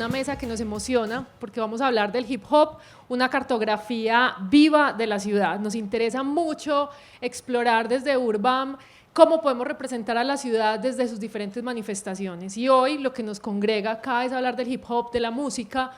una mesa que nos emociona porque vamos a hablar del hip hop, una cartografía viva de la ciudad. Nos interesa mucho explorar desde Urbam cómo podemos representar a la ciudad desde sus diferentes manifestaciones. Y hoy lo que nos congrega acá es hablar del hip hop, de la música,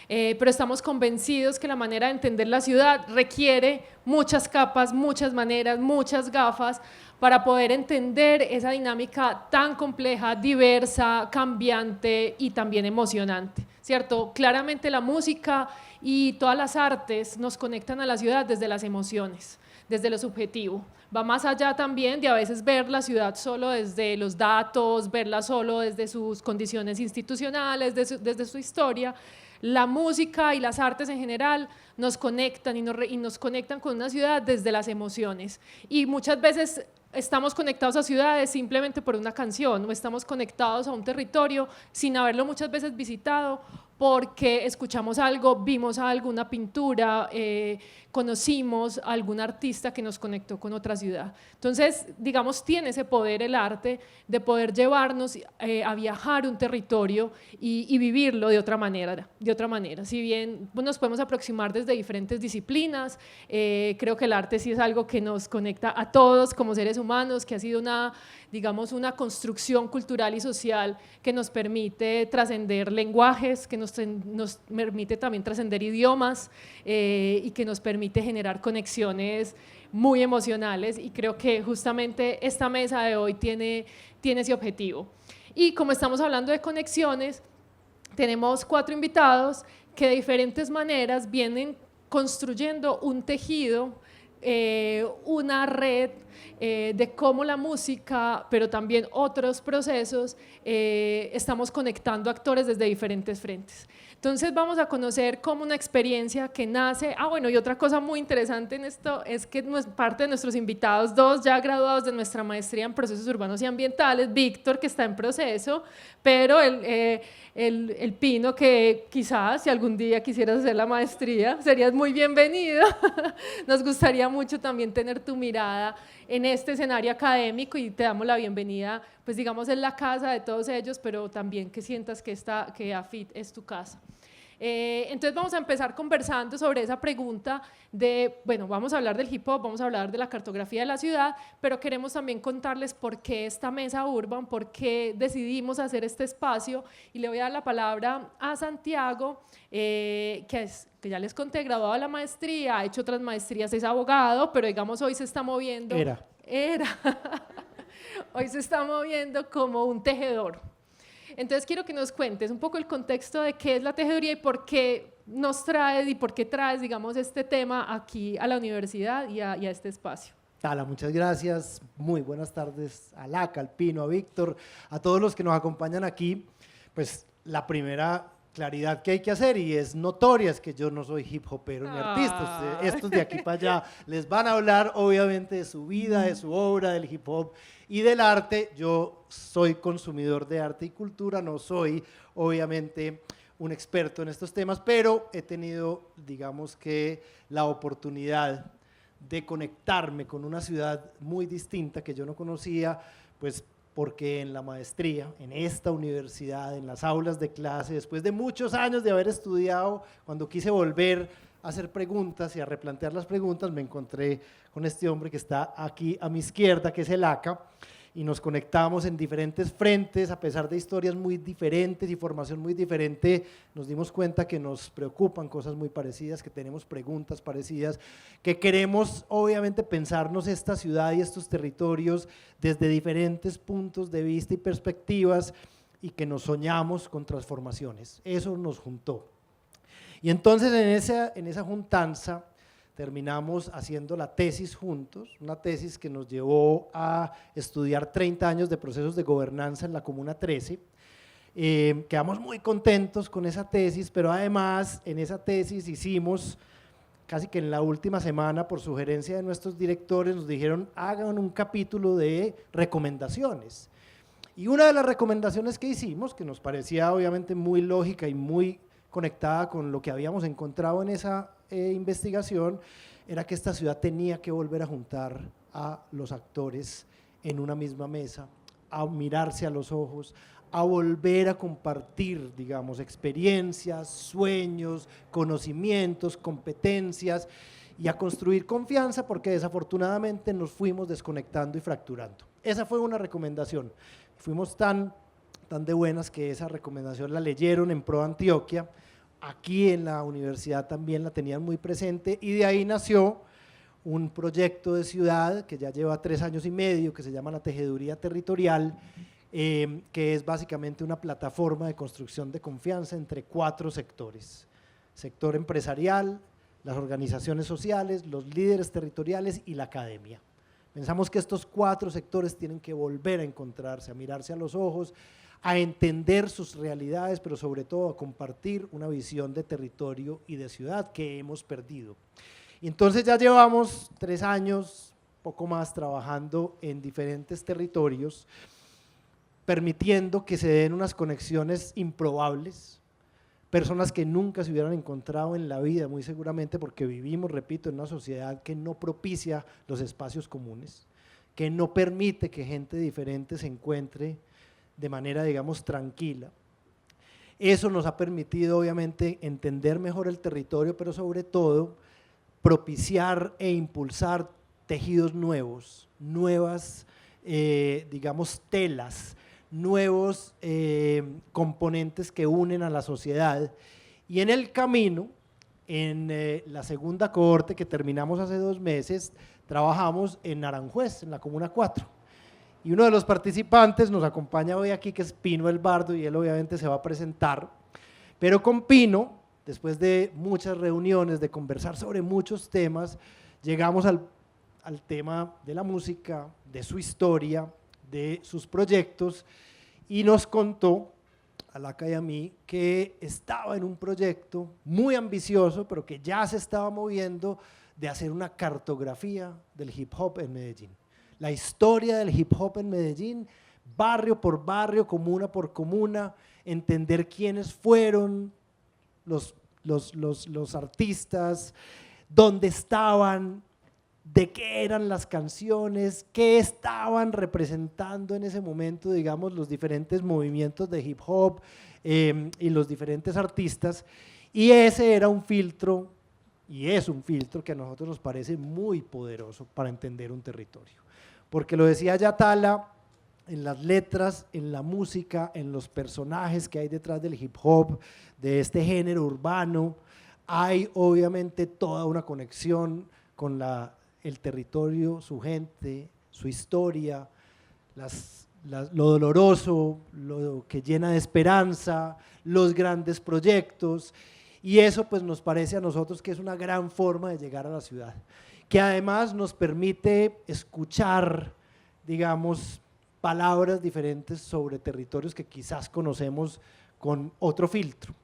pero estamos convencidos que la manera de entender la ciudad requiere muchas capas, muchas maneras, muchas gafas para poder entender esa dinámica tan compleja, diversa, cambiante y también emocionante, ¿cierto? Claramente la música y todas las artes nos conectan a la ciudad desde las emociones, desde lo subjetivo. Va más allá también de a veces ver la ciudad solo desde los datos, verla solo desde sus condiciones institucionales, desde su historia. La música y las artes en general nos conectan y nos conectan con una ciudad desde las emociones. Y muchas veces estamos conectados a ciudades simplemente por una canción, o estamos conectados a un territorio sin haberlo muchas veces visitado porque escuchamos algo, vimos algo, una pintura, conocimos a algún artista que nos conectó con otra ciudad. Entonces, digamos, tiene ese poder el arte de poder llevarnos a viajar un territorio y vivirlo de otra manera. Si bien nos podemos aproximar desde diferentes disciplinas, creo que el arte sí es algo que nos conecta a todos como seres humanos, que ha sido una construcción cultural y social que nos permite trascender lenguajes, que nos permite también trascender idiomas y que nos permite generar conexiones muy emocionales, y creo que justamente esta mesa de hoy tiene ese objetivo. Y como estamos hablando de conexiones, tenemos 4 invitados que de diferentes maneras vienen construyendo un tejido, una red de cómo la música, pero también otros procesos, estamos conectando actores desde diferentes frentes. Entonces vamos a conocer cómo una experiencia que nace, bueno, y otra cosa muy interesante en esto es que parte de nuestros invitados, 2 ya graduados de nuestra maestría en procesos urbanos y ambientales, Víctor, que está en proceso, pero el Pino, que quizás si algún día quisieras hacer la maestría, serías muy bienvenido. Nos gustaría mucho también tener tu mirada en este escenario académico y te damos la bienvenida, pues digamos es la casa de todos ellos, pero también que sientas que AFIT es tu casa. Entonces vamos a empezar conversando sobre esa pregunta de, bueno, vamos a hablar del hip hop, vamos a hablar de la cartografía de la ciudad, pero queremos también contarles por qué esta mesa Urban, por qué decidimos hacer este espacio, y le voy a dar la palabra a Santiago, que ya les conté, graduado de la maestría, ha hecho otras maestrías, es abogado, pero digamos hoy se está moviendo. Hoy se está moviendo como un tejedor. Entonces quiero que nos cuentes un poco el contexto de qué es la tejeduría y por qué nos traes y por qué traes, digamos, este tema aquí a la universidad y a este espacio. Tala, muchas gracias. Muy buenas tardes a Laca, al Pino, a Víctor, a todos los que nos acompañan aquí. Pues la primera claridad que hay que hacer, y es notoria, es que yo no soy hip hopero ni artista. Estos de aquí para allá les van a hablar obviamente de su vida, de su obra, del hip hop y del arte. Yo soy consumidor de arte y cultura, no soy obviamente un experto en estos temas, pero he tenido, digamos que, la oportunidad de conectarme con una ciudad muy distinta que yo no conocía, pues porque en la maestría, en esta universidad, en las aulas de clase, después de muchos años de haber estudiado, cuando quise volver a hacer preguntas y a replantear las preguntas, me encontré con este hombre que está aquí a mi izquierda, que es el ACA, y nos conectamos en diferentes frentes, a pesar de historias muy diferentes y formación muy diferente, nos dimos cuenta que nos preocupan cosas muy parecidas, que tenemos preguntas parecidas, que queremos obviamente pensarnos esta ciudad y estos territorios desde diferentes puntos de vista y perspectivas, y que nos soñamos con transformaciones. Eso nos juntó. Y entonces en esa juntanza terminamos haciendo la tesis juntos, una tesis que nos llevó a estudiar 30 años de procesos de gobernanza en la Comuna 13. Quedamos muy contentos con esa tesis, pero además en esa tesis hicimos, casi que en la última semana, por sugerencia de nuestros directores, nos dijeron hagan un capítulo de recomendaciones. Y una de las recomendaciones que hicimos, que nos parecía obviamente muy lógica y muy conectada con lo que habíamos encontrado en esa investigación, era que esta ciudad tenía que volver a juntar a los actores en una misma mesa, a mirarse a los ojos, a volver a compartir, digamos, experiencias, sueños, conocimientos, competencias y a construir confianza, porque desafortunadamente nos fuimos desconectando y fracturando. Esa fue una recomendación. Fuimos tan de buenas que esa recomendación la leyeron en Pro Antioquia, aquí en la universidad también la tenían muy presente, y de ahí nació un proyecto de ciudad que ya lleva 3 años y medio, que se llama la Tejeduría Territorial, que es básicamente una plataforma de construcción de confianza entre 4 sectores: sector empresarial, las organizaciones sociales, los líderes territoriales y la academia. Pensamos que estos 4 sectores tienen que volver a encontrarse, a mirarse a los ojos, a entender sus realidades, pero sobre todo a compartir una visión de territorio y de ciudad que hemos perdido. Y entonces ya llevamos 3 años, poco más, trabajando en diferentes territorios, permitiendo que se den unas conexiones improbables, personas que nunca se hubieran encontrado en la vida, muy seguramente porque vivimos, repito, en una sociedad que no propicia los espacios comunes, que no permite que gente diferente se encuentre de manera, digamos, tranquila. Eso nos ha permitido, obviamente, entender mejor el territorio, pero sobre todo propiciar e impulsar tejidos nuevos, nuevas, digamos, telas, nuevos componentes que unen a la sociedad. Y en el camino, en la segunda cohorte que terminamos hace 2 meses, trabajamos en Aranjuez, en la Comuna 4. Y uno de los participantes nos acompaña hoy aquí, que es Pino El Bardo, y él obviamente se va a presentar. Pero con Pino, después de muchas reuniones, de conversar sobre muchos temas, llegamos al tema de la música, de su historia, de sus proyectos, y nos contó a Laca y a mí que estaba en un proyecto muy ambicioso, pero que ya se estaba moviendo, de hacer una cartografía del hip hop en Medellín. La historia del hip hop en Medellín, barrio por barrio, comuna por comuna, entender quiénes fueron los artistas, dónde estaban, de qué eran las canciones, qué estaban representando en ese momento, digamos, los diferentes movimientos de hip hop y los diferentes artistas. Y ese era un filtro, y es un filtro que a nosotros nos parece muy poderoso para entender un territorio. Porque lo decía Yatala, en las letras, en la música, en los personajes que hay detrás del hip hop, de este género urbano, hay obviamente toda una conexión con el territorio, su gente, su historia, lo doloroso, lo que llena de esperanza, los grandes proyectos, y eso pues nos parece a nosotros que es una gran forma de llegar a la ciudad, que además nos permite escuchar, digamos, palabras diferentes sobre territorios que quizás conocemos con otro filtro.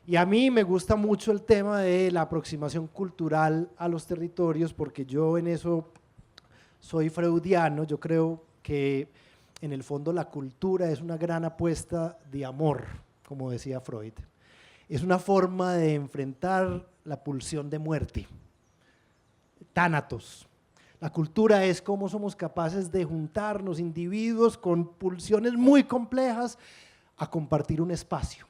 Y a mí me gusta mucho el tema de la aproximación cultural a los territorios, porque yo en eso soy freudiano. Yo creo que en el fondo la cultura es una gran apuesta de amor, como decía Freud. Es una forma de enfrentar la pulsión de muerte, tánatos. La cultura es cómo somos capaces de juntarnos individuos con pulsiones muy complejas a compartir un espacio.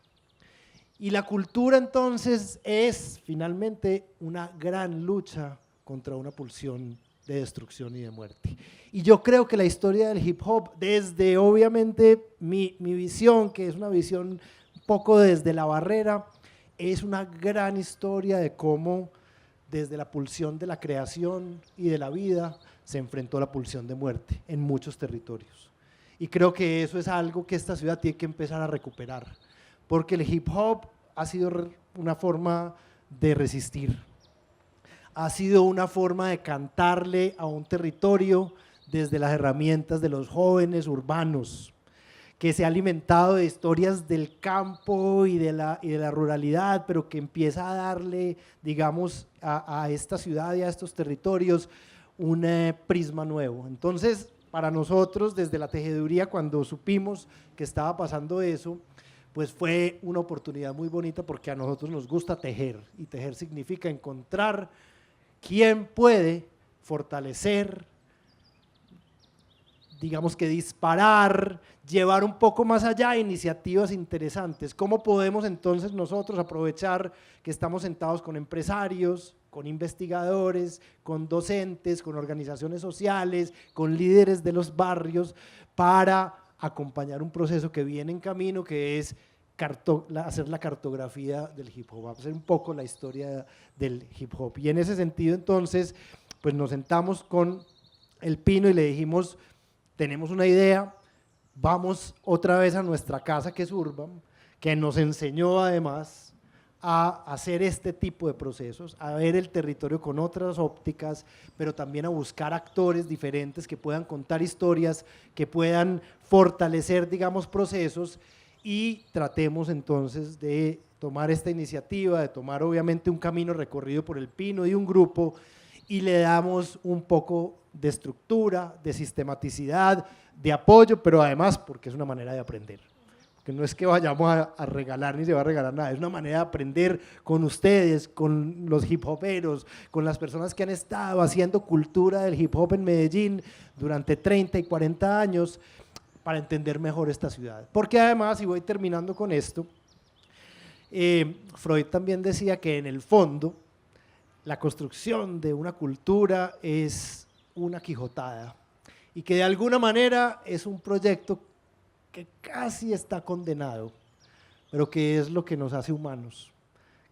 Y la cultura entonces es finalmente una gran lucha contra una pulsión de destrucción y de muerte. Y yo creo que la historia del hip hop, desde obviamente mi visión, que es una visión un poco desde la barrera, es una gran historia de cómo desde la pulsión de la creación y de la vida se enfrentó la pulsión de muerte en muchos territorios. Y creo que eso es algo que esta ciudad tiene que empezar a recuperar, porque el hip hop ha sido una forma de resistir, ha sido una forma de cantarle a un territorio desde las herramientas de los jóvenes urbanos, que se ha alimentado de historias del campo y de la ruralidad, pero que empieza a darle, digamos, a esta ciudad y a estos territorios un prisma nuevo. Entonces, para nosotros, desde la tejeduría, cuando supimos que estaba pasando eso, pues fue una oportunidad muy bonita, porque a nosotros nos gusta tejer, y tejer significa encontrar quién puede fortalecer, digamos que disparar, llevar un poco más allá iniciativas interesantes. ¿Cómo podemos entonces nosotros aprovechar que estamos sentados con empresarios, con investigadores, con docentes, con organizaciones sociales, con líderes de los barrios para acompañar un proceso que viene en camino, que es hacer la cartografía del hip hop, hacer un poco la historia del hip hop? Y en ese sentido entonces pues nos sentamos con el Pino y le dijimos, tenemos una idea, vamos otra vez a nuestra casa que es Urbam, que nos enseñó además a hacer este tipo de procesos, a ver el territorio con otras ópticas, pero también a buscar actores diferentes que puedan contar historias, que puedan fortalecer, digamos, procesos, y tratemos entonces de tomar esta iniciativa, de tomar obviamente un camino recorrido por el Pino y un grupo, y le damos un poco de estructura, de sistematicidad, de apoyo, pero además porque es una manera de aprender. Que no es que vayamos a regalar ni se va a regalar nada, es una manera de aprender con ustedes, con los hip hoperos, con las personas que han estado haciendo cultura del hip hop en Medellín durante 30 y 40 años para entender mejor esta ciudad. Porque además, y voy terminando con esto, Freud también decía que en el fondo la construcción de una cultura es una quijotada y que de alguna manera es un proyecto que casi está condenado, pero que es lo que nos hace humanos,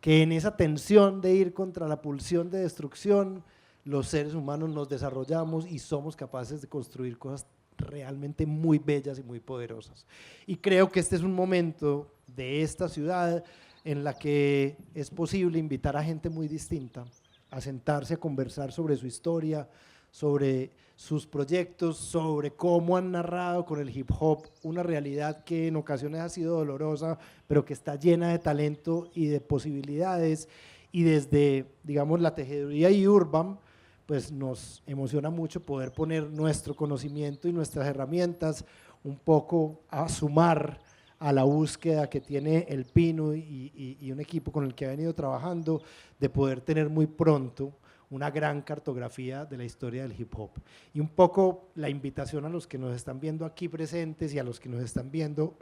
que en esa tensión de ir contra la pulsión de destrucción, los seres humanos nos desarrollamos y somos capaces de construir cosas realmente muy bellas y muy poderosas. Y creo que este es un momento de esta ciudad en la que es posible invitar a gente muy distinta a sentarse a conversar sobre su historia, sobre sus proyectos, sobre cómo han narrado con el hip hop una realidad que en ocasiones ha sido dolorosa, pero que está llena de talento y de posibilidades, y desde, digamos, la tejeduría y Urbam, pues nos emociona mucho poder poner nuestro conocimiento y nuestras herramientas un poco a sumar a la búsqueda que tiene el Pino y un equipo con el que ha venido trabajando, de poder tener muy pronto una gran cartografía de la historia del hip hop. Y un poco la invitación a los que nos están viendo aquí presentes y a los que nos están viendo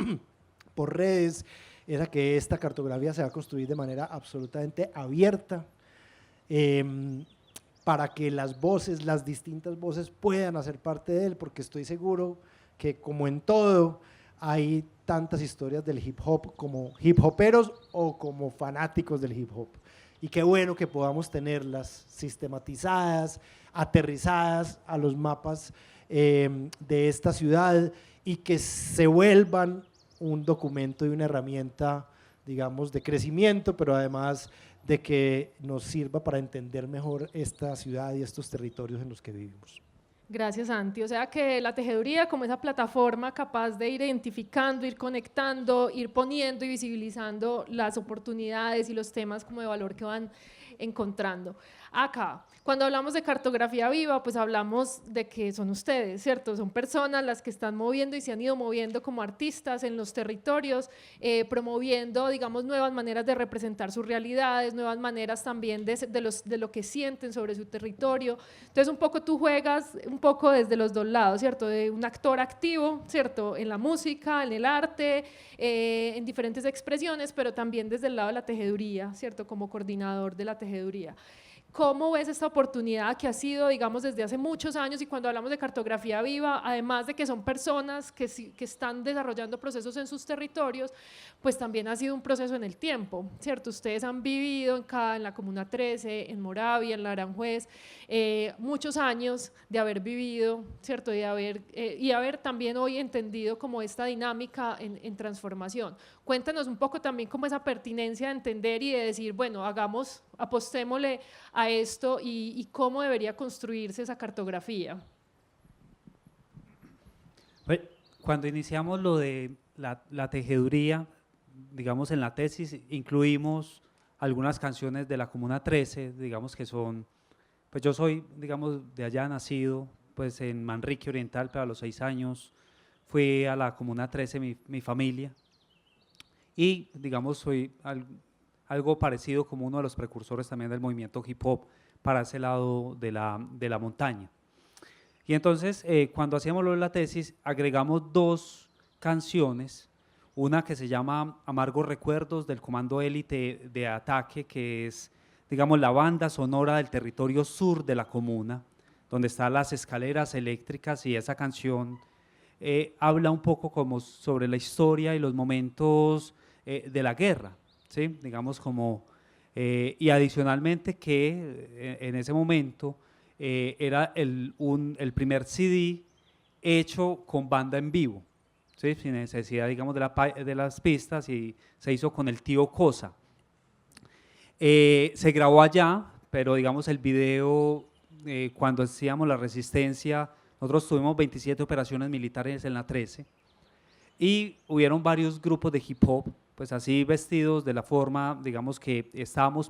por redes, es a que esta cartografía se va a construir de manera absolutamente abierta, para que las voces, las distintas voces puedan hacer parte de él, porque estoy seguro que, como en todo, hay tantas historias del hip hop como hip hoperos o como fanáticos del hip hop. Y qué bueno que podamos tenerlas sistematizadas, aterrizadas a los mapas de esta ciudad, y que se vuelvan un documento y una herramienta, digamos, de crecimiento, pero además de que nos sirva para entender mejor esta ciudad y estos territorios en los que vivimos. Gracias, Santi. O sea que la tejeduría, como esa plataforma capaz de ir identificando, ir conectando, ir poniendo y visibilizando las oportunidades y los temas como de valor que van encontrando. Acá, cuando hablamos de cartografía viva, pues hablamos de que son ustedes, ¿cierto? Son personas las que están moviendo y se han ido moviendo como artistas en los territorios, promoviendo, digamos, nuevas maneras de representar sus realidades, nuevas maneras también de lo que sienten sobre su territorio. Entonces, un poco tú juegas un poco desde los dos lados, ¿cierto? De un actor activo, ¿cierto? En la música, en el arte, en diferentes expresiones, pero también desde el lado de la tejeduría, ¿cierto? Como coordinador de la tejeduría. ¿Cómo ves esta oportunidad que ha sido, digamos, desde hace muchos años? Y cuando hablamos de cartografía viva, además de que son personas que están desarrollando procesos en sus territorios, pues también ha sido un proceso en el tiempo, ¿cierto? Ustedes han vivido en la Comuna 13, en Moravia, en la Aranjuez, muchos años de haber vivido, ¿cierto? Y haber también hoy entendido como esta dinámica en transformación. Cuéntanos un poco también como esa pertinencia de entender y de decir, bueno, apostémosle a esto y cómo debería construirse esa cartografía. Cuando iniciamos lo de la tejeduría, digamos en la tesis, incluimos algunas canciones de la Comuna 13, digamos que son, pues yo soy, digamos, de allá nacido, pues en Manrique Oriental, pero a los 6 años fui a la Comuna 13, mi familia, y digamos soy algo parecido como uno de los precursores también del movimiento hip hop para ese lado de la montaña. Y entonces, cuando hacíamos lo de la tesis, agregamos 2 canciones, una que se llama Amargos Recuerdos del Comando Élite de Ataque, que es, digamos, la banda sonora del territorio sur de la comuna, donde están las escaleras eléctricas, y esa canción habla un poco como sobre la historia y los momentos de la guerra, ¿sí? Digamos como, y adicionalmente que en ese momento era el primer CD hecho con banda en vivo, ¿sí? Sin necesidad, digamos, de las pistas, y se hizo con el tío Cosa. Se grabó allá, pero digamos el video, cuando hacíamos la resistencia, nosotros tuvimos 27 operaciones militares en la 13 y hubieron varios grupos de hip hop, pues así vestidos de la forma, digamos que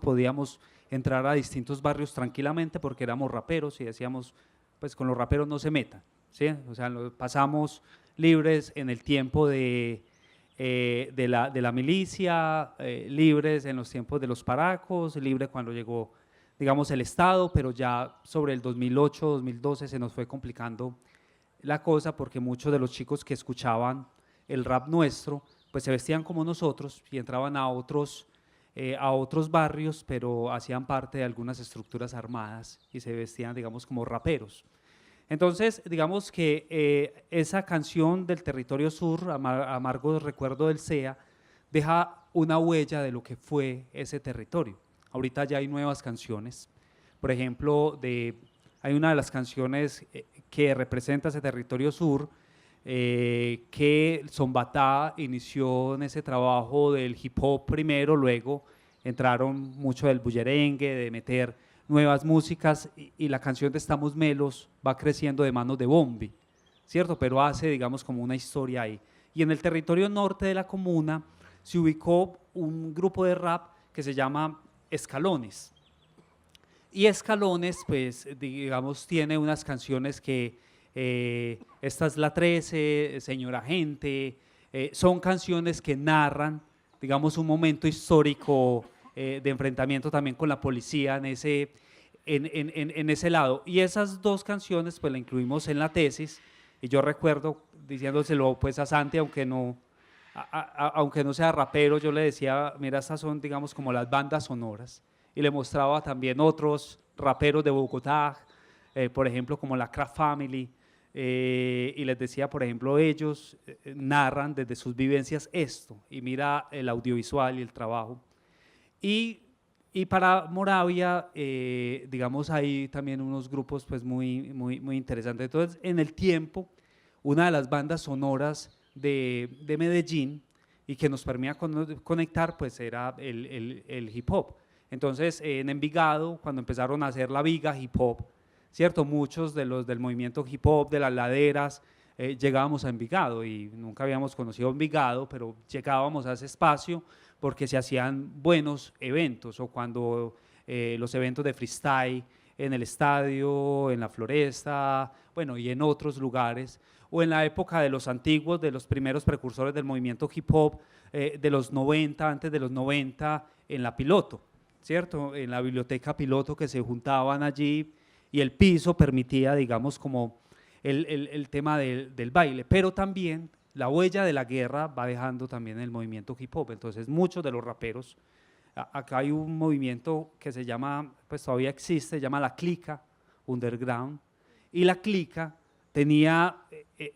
podíamos entrar a distintos barrios tranquilamente porque éramos raperos y decíamos, pues con los raperos no se metan, ¿sí? O sea, pasamos libres en el tiempo de la milicia, libres en los tiempos de los paracos, libre cuando llegó, digamos, el Estado, pero ya sobre el 2008, 2012 se nos fue complicando la cosa porque muchos de los chicos que escuchaban el rap nuestro, pues se vestían como nosotros y entraban a otros barrios, pero hacían parte de algunas estructuras armadas y se vestían, digamos, como raperos. Entonces, digamos que esa canción del territorio sur, Amargo Recuerdo del CEA, deja una huella de lo que fue ese territorio. Ahorita ya hay nuevas canciones. Por ejemplo, hay una de las canciones que representa ese territorio sur, que Zombatá inició en ese trabajo del hip hop primero, luego entraron mucho del bullerengue, de meter nuevas músicas, y la canción de Estamos Melos va creciendo de manos de Bombi, ¿cierto? Pero hace, digamos, como una historia ahí. Y en el territorio norte de la comuna se ubicó un grupo de rap que se llama Escalones. Y Escalones, pues, digamos, tiene unas canciones que, esta es la 13, Señora Gente, son canciones que narran, digamos, un momento histórico de enfrentamiento también con la policía en ese lado. Y esas 2 canciones pues la incluimos en la tesis, y yo recuerdo diciéndoselo pues a Santi, aunque no sea rapero, yo le decía, mira, estas son, digamos, como las bandas sonoras, y le mostraba también otros raperos de Bogotá, por ejemplo, como la Craft Family, y les decía, por ejemplo, ellos narran desde sus vivencias esto, y mira el audiovisual y el trabajo. Y para Moravia, digamos, hay también unos grupos pues muy interesantes. Entonces, en el tiempo, una de las bandas sonoras de Medellín y que nos permitía conectar, pues era el hip hop. Entonces, en Envigado, cuando empezaron a hacer la Viga Hip Hop, ¿cierto? Muchos de los del movimiento hip hop, de las laderas, llegábamos a Envigado, y nunca habíamos conocido Envigado, pero llegábamos a ese espacio porque se hacían buenos eventos, o cuando los eventos de freestyle en el estadio, en la Floresta, bueno, y en otros lugares, o en la época de los antiguos, de los primeros precursores del movimiento hip hop, de los 90, antes de los 90, en la Piloto, ¿cierto? En la biblioteca Piloto, que se juntaban allí, y el piso permitía, digamos, como el tema del baile, pero también la huella de la guerra va dejando también el movimiento hip hop. Entonces muchos de los raperos, acá hay un movimiento que se llama, pues todavía existe, se llama La Clica Underground, y La Clica tenía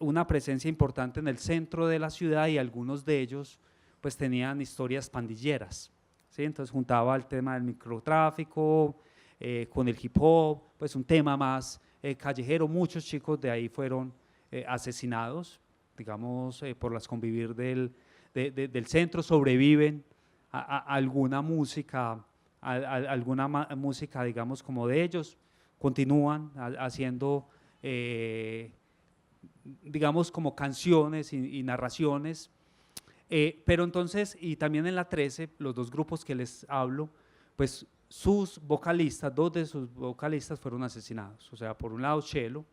una presencia importante en el centro de la ciudad, y algunos de ellos pues tenían historias pandilleras, ¿sí? Entonces juntaba el tema del microtráfico con el hip hop, pues un tema más callejero. Muchos chicos de ahí fueron asesinados, digamos, por las convivir del centro. Sobreviven a alguna música, música, digamos, como de ellos, continúan haciendo, digamos, como canciones y narraciones, pero entonces, y también en la 13, los 2 grupos que les hablo, pues sus vocalistas, 2 de sus vocalistas fueron asesinados. O sea, por un lado Chelo,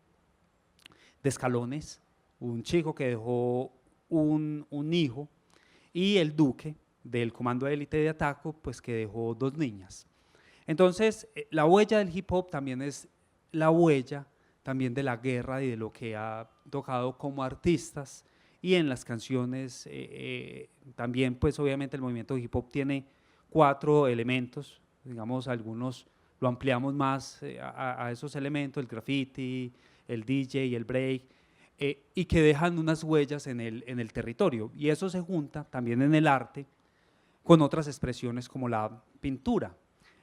de Escalones, un chico que dejó un hijo, y el Duque, del Comando Élite de Ataque, pues que dejó 2 niñas. Entonces, la huella del hip hop también es la huella también de la guerra y de lo que ha tocado como artistas, y en las canciones también pues obviamente el movimiento hip hop tiene 4 elementos, digamos algunos lo ampliamos más a esos elementos, el graffiti, el DJ y el break, y que dejan unas huellas en el territorio, y eso se junta también en el arte con otras expresiones como la pintura,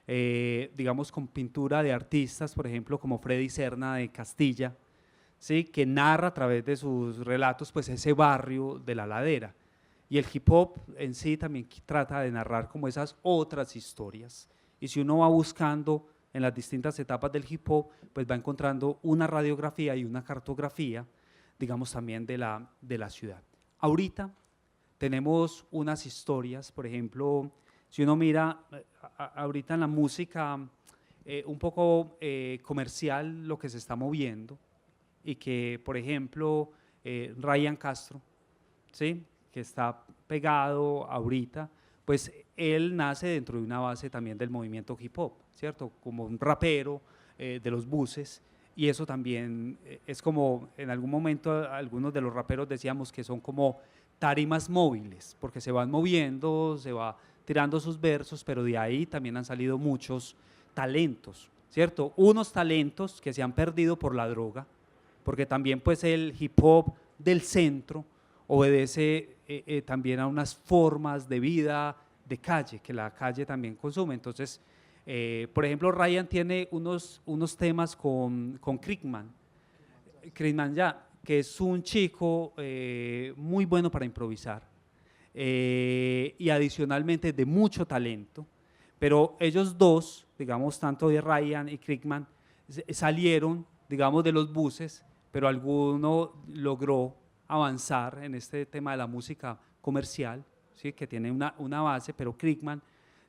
digamos con pintura de artistas, por ejemplo como Freddy Serna de Castilla, ¿sí? Que narra a través de sus relatos pues ese barrio de la ladera, y el hip hop en sí también trata de narrar como esas otras historias, y si uno va buscando en las distintas etapas del hip hop pues va encontrando una radiografía y una cartografía, digamos también de la ciudad. Ahorita tenemos unas historias, por ejemplo, si uno mira ahorita en la música un poco comercial lo que se está moviendo, y que por ejemplo Ryan Castro, ¿sí? Que está pegado ahorita, pues él nace dentro de una base también del movimiento hip hop, ¿cierto? Como un rapero de los buses, y eso también es como en algún momento algunos de los raperos decíamos que son como tarimas móviles, porque se van moviendo, se va tirando sus versos, pero de ahí también han salido muchos talentos, ¿cierto? Unos talentos que se han perdido por la droga, porque también pues el hip hop del centro obedece también a unas formas de vida de calle, que la calle también consume. Entonces, por ejemplo, Ryan tiene unos temas con Crickman ya, que es un chico muy bueno para improvisar y adicionalmente de mucho talento, pero ellos dos, digamos, tanto de Ryan y Crickman, salieron, digamos, de los buses, pero alguno logró avanzar en este tema de la música comercial, ¿sí? Que tiene una base, pero Crickman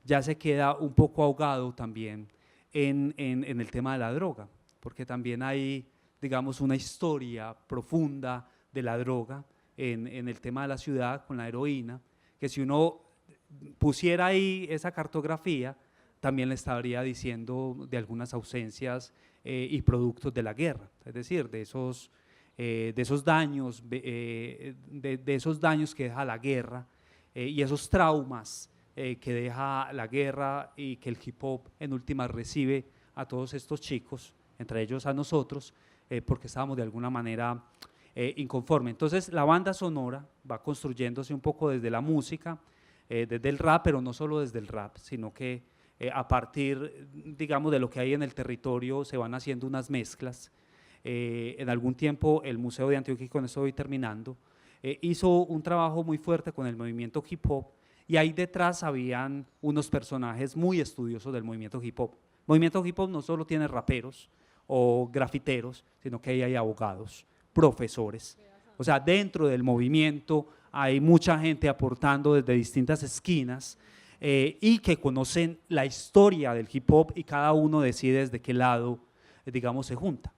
ya se queda un poco ahogado también en el tema de la droga, porque también hay, digamos, una historia profunda de la droga en el tema de la ciudad con la heroína, que si uno pusiera ahí esa cartografía, también le estaría diciendo de algunas ausencias y productos de la guerra, es decir, de esos daños, de esos daños que deja la guerra y esos traumas que deja la guerra, y que el hip hop en últimas recibe a todos estos chicos, entre ellos a nosotros, porque estábamos de alguna manera inconformes. Entonces la banda sonora va construyéndose un poco desde la música, desde el rap, pero no solo desde el rap, sino que a partir, digamos, de lo que hay en el territorio se van haciendo unas mezclas. En algún tiempo el Museo de Antioquia, y con eso voy terminando, hizo un trabajo muy fuerte con el movimiento hip hop, y ahí detrás habían unos personajes muy estudiosos del movimiento hip hop. El movimiento hip hop no solo tiene raperos o grafiteros, sino que ahí hay abogados, profesores. O sea, dentro del movimiento hay mucha gente aportando desde distintas esquinas y que conocen la historia del hip hop, y cada uno decide desde qué lado, digamos, se junta.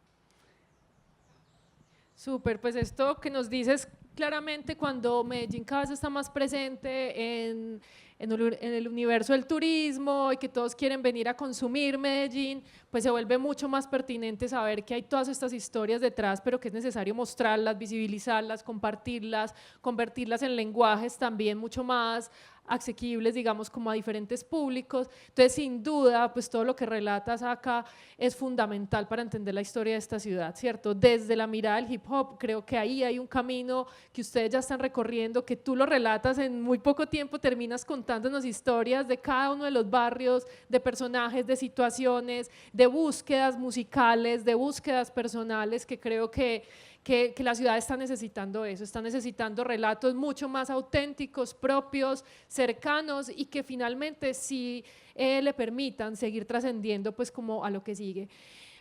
Súper, pues esto que nos dices claramente, cuando Medellín cada vez está más presente en el universo del turismo y que todos quieren venir a consumir Medellín, pues se vuelve mucho más pertinente saber que hay todas estas historias detrás, pero que es necesario mostrarlas, visibilizarlas, compartirlas, convertirlas en lenguajes también mucho más asequibles, digamos, como a diferentes públicos. Entonces, sin duda, pues todo lo que relatas acá es fundamental para entender la historia de esta ciudad, ¿cierto? Desde la mirada del hip hop, creo que ahí hay un camino que ustedes ya están recorriendo, que tú lo relatas en muy poco tiempo, terminas contándonos historias de cada uno de los barrios, de personajes, de situaciones, de búsquedas musicales, de búsquedas personales, que creo que la ciudad está necesitando eso, está necesitando relatos mucho más auténticos, propios, cercanos, y que finalmente sí le permitan seguir trascendiendo pues como a lo que sigue.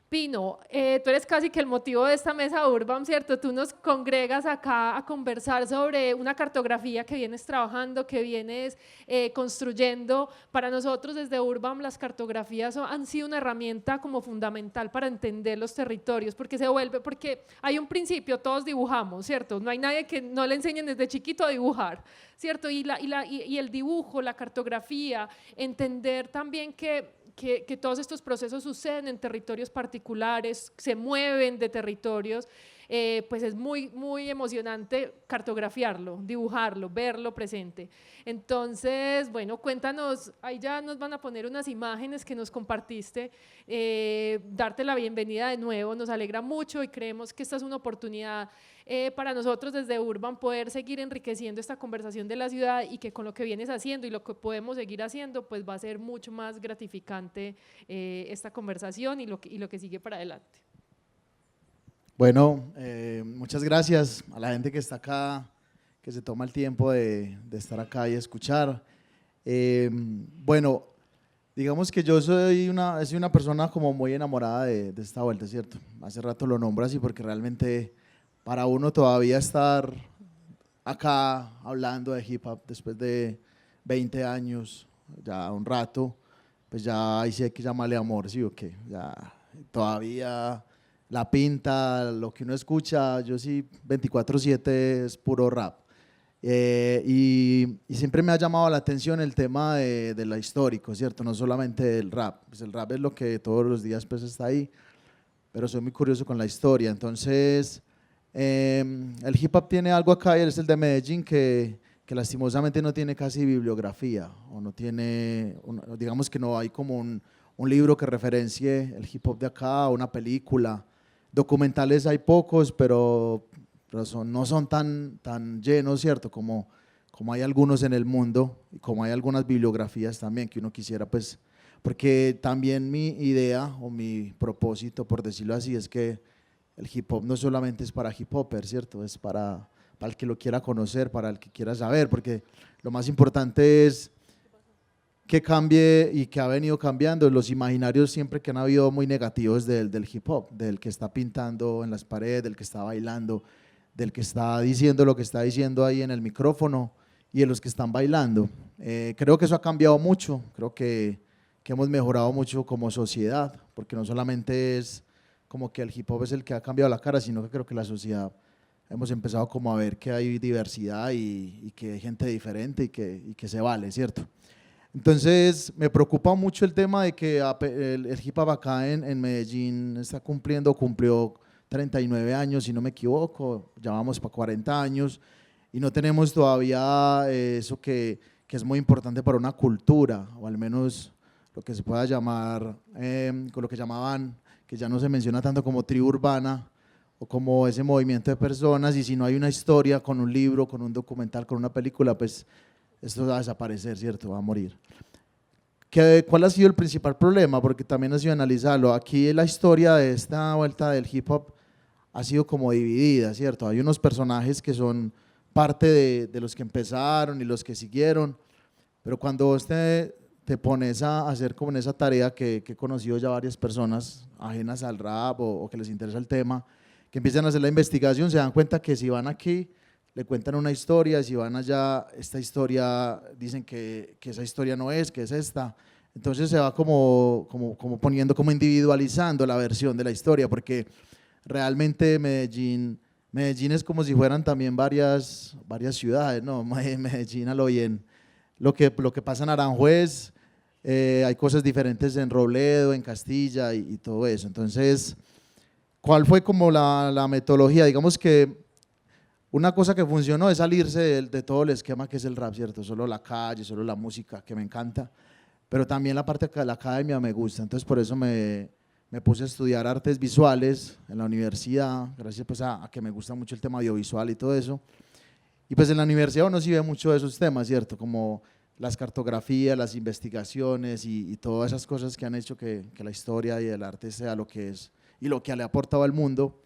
Pino, tú eres casi que el motivo de esta mesa Urbam, ¿cierto? Tú nos congregas acá a conversar sobre una cartografía que vienes trabajando, que vienes construyendo. Para nosotros desde Urbam las cartografías han sido una herramienta como fundamental para entender los territorios, porque porque hay un principio, todos dibujamos, ¿cierto? No hay nadie que no le enseñen desde chiquito a dibujar, ¿cierto? Y el dibujo, la cartografía, entender también que que todos estos procesos suceden en territorios particulares, se mueven de territorios, pues es muy, muy emocionante cartografiarlo, dibujarlo, verlo presente. Entonces, bueno, cuéntanos, ahí ya nos van a poner unas imágenes que nos compartiste, darte la bienvenida de nuevo, nos alegra mucho y creemos que esta es una oportunidad para nosotros desde Urban poder seguir enriqueciendo esta conversación de la ciudad y que con lo que vienes haciendo y lo que podemos seguir haciendo, pues va a ser mucho más gratificante esta conversación y lo que sigue para adelante. Bueno, muchas gracias a la gente que está acá, que se toma el tiempo de estar acá y escuchar. Bueno, digamos que yo soy una persona como muy enamorada de esta vuelta, ¿cierto? Hace rato lo nombro así porque realmente para uno todavía estar acá hablando de hip hop después de 20 años, ya un rato, pues ya ahí sí hay que llamarle amor, ¿sí o qué? Ya todavía la pinta, lo que uno escucha, yo sí 24/7 es puro rap. Y siempre me ha llamado la atención el tema de lo histórico, ¿cierto? No solamente el rap, pues el rap es lo que todos los días pues está ahí, pero soy muy curioso con la historia. Entonces, el hip hop tiene algo acá y es el de Medellín que lastimosamente no tiene casi bibliografía, o no tiene, digamos que no hay como un libro que referencie el hip hop de acá, una película. Documentales hay pocos, pero no son tan llenos, ¿cierto? Como hay algunos en el mundo y como hay algunas bibliografías también que uno quisiera, pues, porque también mi idea o mi propósito, por decirlo así, es que el hip hop no solamente es para hip hopers, ¿cierto? Es para el que lo quiera conocer, para el que quiera saber, porque lo más importante es que cambie y que ha venido cambiando los imaginarios siempre que han habido muy negativos del hip hop, del que está pintando en las paredes, del que está bailando, del que está diciendo lo que está diciendo ahí en el micrófono y de los que están bailando. Creo que eso ha cambiado mucho, creo que hemos mejorado mucho como sociedad, porque no solamente es como que el hip hop es el que ha cambiado la cara, sino que creo que la sociedad hemos empezado como a ver que hay diversidad y que hay gente diferente y que se vale, ¿cierto? Entonces me preocupa mucho el tema de que el hip hop acá en Medellín cumplió 39 años, si no me equivoco, ya vamos para 40 años y no tenemos todavía eso que es muy importante para una cultura, o al menos lo que se pueda llamar, con lo que llamaban, que ya no se menciona tanto como tribu urbana, o como ese movimiento de personas, y si no hay una historia con un libro, con un documental, con una película, pues esto va a desaparecer, ¿cierto? Va a morir. ¿Cuál ha sido el principal problema? Porque también ha sido analizarlo. Aquí la historia de esta vuelta del hip hop ha sido como dividida, ¿cierto? Hay unos personajes que son parte de los que empezaron y los que siguieron, pero cuando vos te pones a hacer como en esa tarea que he conocido ya varias personas ajenas al rap o que les interesa el tema, que empiezan a hacer la investigación, se dan cuenta que si van aquí, le cuentan una historia, si van allá, esta historia, dicen que esa historia no es, que es esta. Entonces se va como poniendo, como individualizando la versión de la historia, porque realmente Medellín es como si fueran también varias ciudades, ¿no? Medellín a lo bien. Lo que pasa en Aranjuez, hay cosas diferentes en Robledo, en Castilla y todo eso. Entonces, ¿cuál fue como la metodología? Digamos que una cosa que funcionó es salirse de todo el esquema que es el rap, ¿cierto? Solo la calle, solo la música, que me encanta, pero también la parte de la academia me gusta, entonces por eso me puse a estudiar artes visuales en la universidad, gracias pues a que me gusta mucho el tema audiovisual y todo eso, y pues en la universidad uno sí ve mucho de esos temas, ¿cierto? Como las cartografías, las investigaciones y todas esas cosas que han hecho que la historia y el arte sea lo que es y lo que le ha aportado al mundo.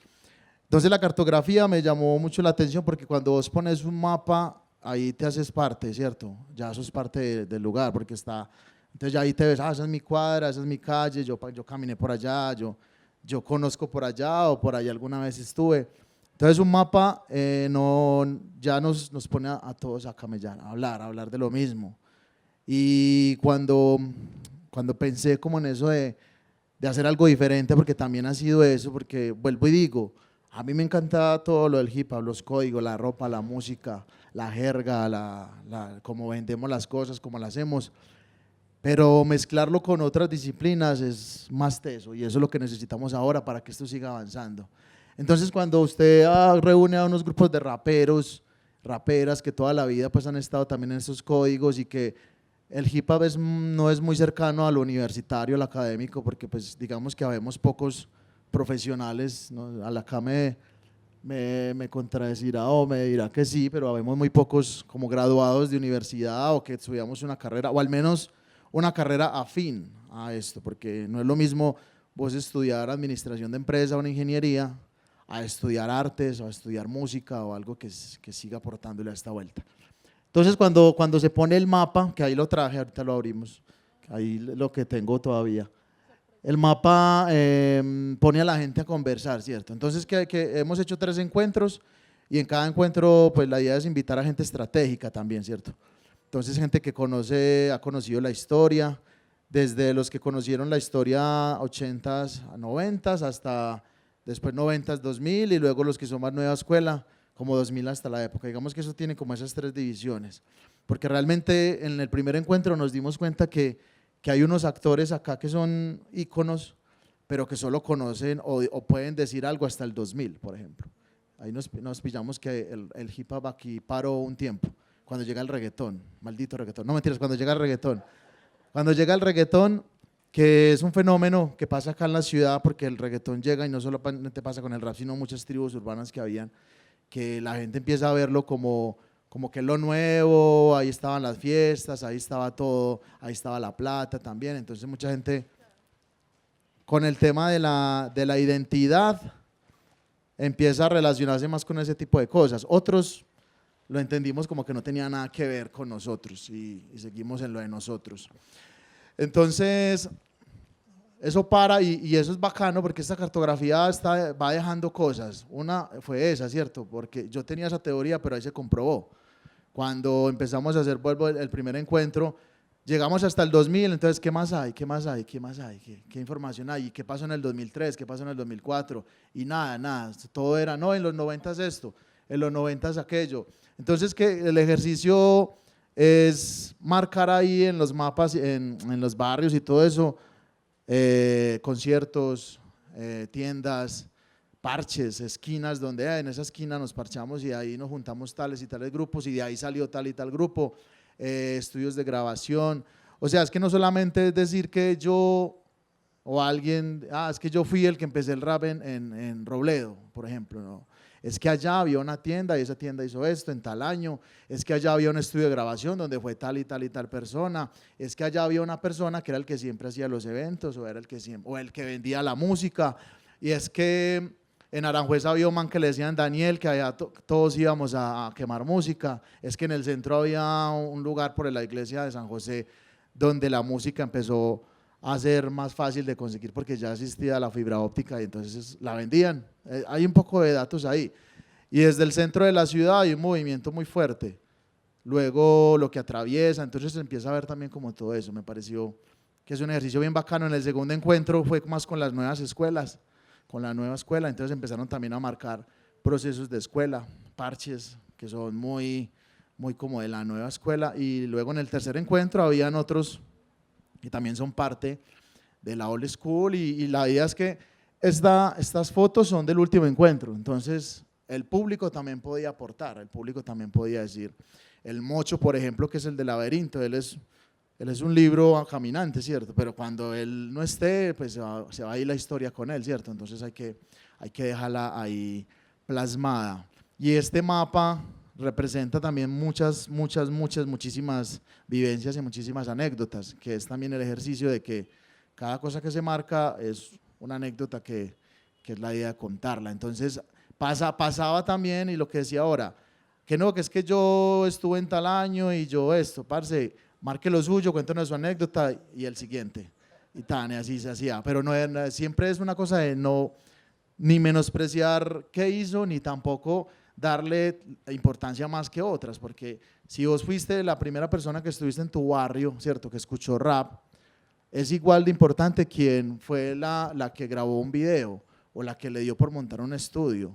Entonces la cartografía me llamó mucho la atención porque cuando vos pones un mapa, ahí te haces parte, ¿cierto? Ya sos parte del lugar porque está, entonces ya ahí te ves, esa es mi cuadra, esa es mi calle, yo caminé por allá, yo conozco por allá o por allá alguna vez estuve. Entonces un mapa ya nos pone a todos a camellar, a hablar de lo mismo. Y cuando pensé como en eso de hacer algo diferente, porque también ha sido eso, porque vuelvo y digo, a mí me encanta todo lo del hip hop, los códigos, la ropa, la música, la jerga, cómo vendemos las cosas, cómo las hacemos, pero mezclarlo con otras disciplinas es más teso y eso es lo que necesitamos ahora para que esto siga avanzando. Entonces cuando usted reúne a unos grupos de raperos, raperas que toda la vida pues han estado también en estos códigos y que el hip hop no es muy cercano a lo universitario, al académico, porque pues digamos que habemos pocos profesionales, ¿no? A la acá me contradecirá o me dirá que sí, pero habemos muy pocos como graduados de universidad o que estudiamos una carrera, o al menos una carrera afín a esto, porque no es lo mismo vos estudiar administración de empresa o una ingeniería a estudiar artes o a estudiar música o algo que siga aportándole a esta vuelta. Entonces cuando se pone el mapa, que ahí lo traje, ahorita lo abrimos, ahí lo que tengo todavía, el mapa pone a la gente a conversar, ¿cierto? Entonces que hemos hecho 3 encuentros y en cada encuentro pues la idea es invitar a gente estratégica también, ¿cierto? Entonces gente que ha conocido la historia, desde los que conocieron la historia 80s a 90s hasta después 90s, 2000 y luego los que son más nueva escuela, como 2000 hasta la época. Digamos que eso tiene como esas 3 divisiones, porque realmente en el primer encuentro nos dimos cuenta que hay unos actores acá que son íconos, pero que solo conocen o pueden decir algo hasta el 2000, por ejemplo. Ahí nos pillamos que el hip hop aquí paró un tiempo, cuando llega el reggaetón, maldito reggaetón, no mentiras, cuando llega el reggaetón. Cuando llega el reggaetón, que es un fenómeno que pasa acá en la ciudad, porque el reggaetón llega y no solamente pasa con el rap, sino muchas tribus urbanas que habían, que la gente empieza a verlo como que es lo nuevo, ahí estaban las fiestas, ahí estaba todo, ahí estaba la plata también, entonces mucha gente con el tema de la identidad empieza a relacionarse más con ese tipo de cosas. Otros lo entendimos como que no tenía nada que ver con nosotros y seguimos en lo de nosotros. Entonces, eso para y eso es bacano porque esta cartografía va dejando cosas. Una fue esa, ¿cierto? Porque yo tenía esa teoría, pero ahí se comprobó. Cuando empezamos a hacer el primer encuentro, llegamos hasta el 2000, entonces ¿qué más hay? ¿Qué más hay? ¿Qué más hay? ¿Qué información hay? ¿Y qué pasó en el 2003? ¿Qué pasó en el 2004? Y nada, todo era, no, en los 90 es esto, en los 90 es aquello. Entonces que el ejercicio es marcar ahí en los mapas, en los barrios y todo eso, conciertos, tiendas, parches, esquinas, donde en esa esquina nos parchamos y ahí nos juntamos tales y tales grupos y de ahí salió tal y tal grupo, estudios de grabación. O sea, es que no solamente es decir que yo o alguien, es que yo fui el que empecé el rap en Robledo, por ejemplo, no. Es que allá había una tienda y esa tienda hizo esto en tal año, es que allá había un estudio de grabación donde fue tal y tal y tal persona, es que allá había una persona que era el que siempre hacía los eventos o era el que vendía la música, y es que en Aranjuez había un man que le decían Daniel, que allá todos íbamos a quemar música, es que en el centro había un lugar por la iglesia de San José donde la música empezó a ser más fácil de conseguir porque ya existía la fibra óptica y entonces la vendían. Hay un poco de datos ahí. Y desde el centro de la ciudad hay un movimiento muy fuerte. Luego lo que atraviesa, entonces se empieza a ver también como todo eso. Me pareció que es un ejercicio bien bacano. En el segundo encuentro fue más con las nuevas escuelas, con la nueva escuela, entonces empezaron también a marcar procesos de escuela, parches que son muy como de la nueva escuela. Y luego en el tercer encuentro habían otros y también son parte de la old school y la idea es que estas fotos son del último encuentro, entonces el público también podía aportar, el público también podía decir, el Mocho por ejemplo que es el de Laberinto, él es un libro caminante, ¿cierto? Pero cuando él no esté, pues se va a ir la historia con él, ¿cierto? Entonces hay que dejarla ahí plasmada. Y este mapa representa también muchísimas vivencias y muchísimas anécdotas, que es también el ejercicio de que cada cosa que se marca es una anécdota que es la idea de contarla. Entonces pasaba también, y lo que decía ahora, que no, que es que yo estuve en tal año y yo esto, parce, marque lo suyo, cuéntanos su anécdota y el siguiente, y tan, y así se hacía, pero no, siempre es una cosa de no, ni menospreciar qué hizo, ni tampoco darle importancia más que otras, porque si vos fuiste la primera persona que estuviste en tu barrio, ¿cierto?, que escuchó rap, es igual de importante quien fue la que grabó un video, o la que le dio por montar un estudio,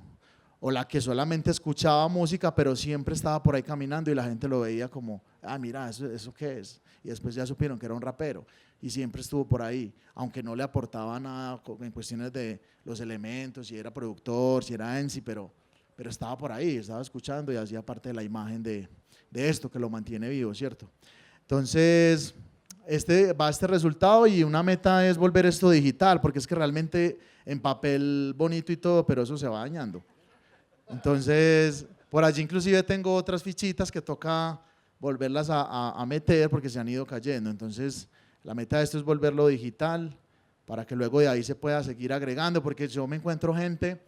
o la que solamente escuchaba música, pero siempre estaba por ahí caminando y la gente lo veía como mira, ¿eso qué es? Y después ya supieron que era un rapero y siempre estuvo por ahí, aunque no le aportaba nada en cuestiones de los elementos, si era productor, si era Ensi, pero estaba por ahí, estaba escuchando y hacía parte de la imagen de esto que lo mantiene vivo, ¿cierto? Entonces, va este resultado y una meta es volver esto digital, porque es que realmente en papel bonito y todo, pero eso se va dañando. Entonces, por allí inclusive tengo otras fichitas que toca volverlas a meter porque se han ido cayendo. Entonces, la meta de esto es volverlo digital para que luego de ahí se pueda seguir agregando, porque yo me encuentro gente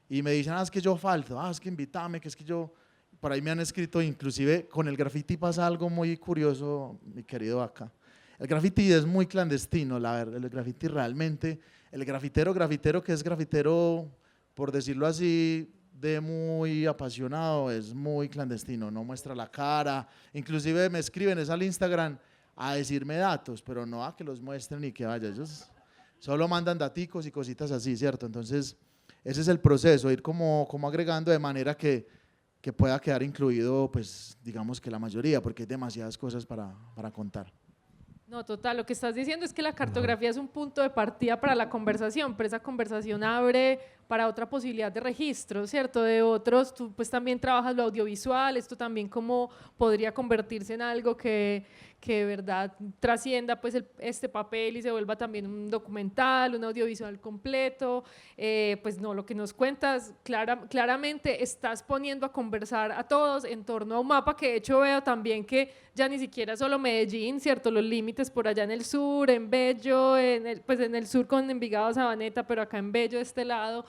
y me dicen, es que yo falto, es que invítame, que es que yo… Por ahí me han escrito, inclusive con el graffiti pasa algo muy curioso, mi querido Acá. El graffiti es muy clandestino, la verdad, el graffiti realmente, el grafitero que es grafitero, por decirlo así, de muy apasionado, es muy clandestino, no muestra la cara, inclusive me escriben es al Instagram a decirme datos, pero no a que los muestren y que vaya, ellos solo mandan daticos y cositas así, ¿cierto? Entonces, ese es el proceso, ir como agregando de manera que pueda quedar incluido, pues digamos que la mayoría, porque hay demasiadas cosas para contar. No, total, lo que estás diciendo es que la cartografía es un punto de partida para la conversación, pero esa conversación abre para otra posibilidad de registro, ¿cierto? De otros, tú pues también trabajas lo audiovisual, esto también como podría convertirse en algo que de verdad trascienda pues este papel y se vuelva también un documental, un audiovisual completo. Pues no, lo que nos cuentas, claramente estás poniendo a conversar a todos en torno a un mapa que de hecho veo también que ya ni siquiera solo Medellín, ¿cierto? Los límites por allá en el sur, en Bello, pues en el sur con Envigado, Sabaneta, pero acá en Bello de este lado,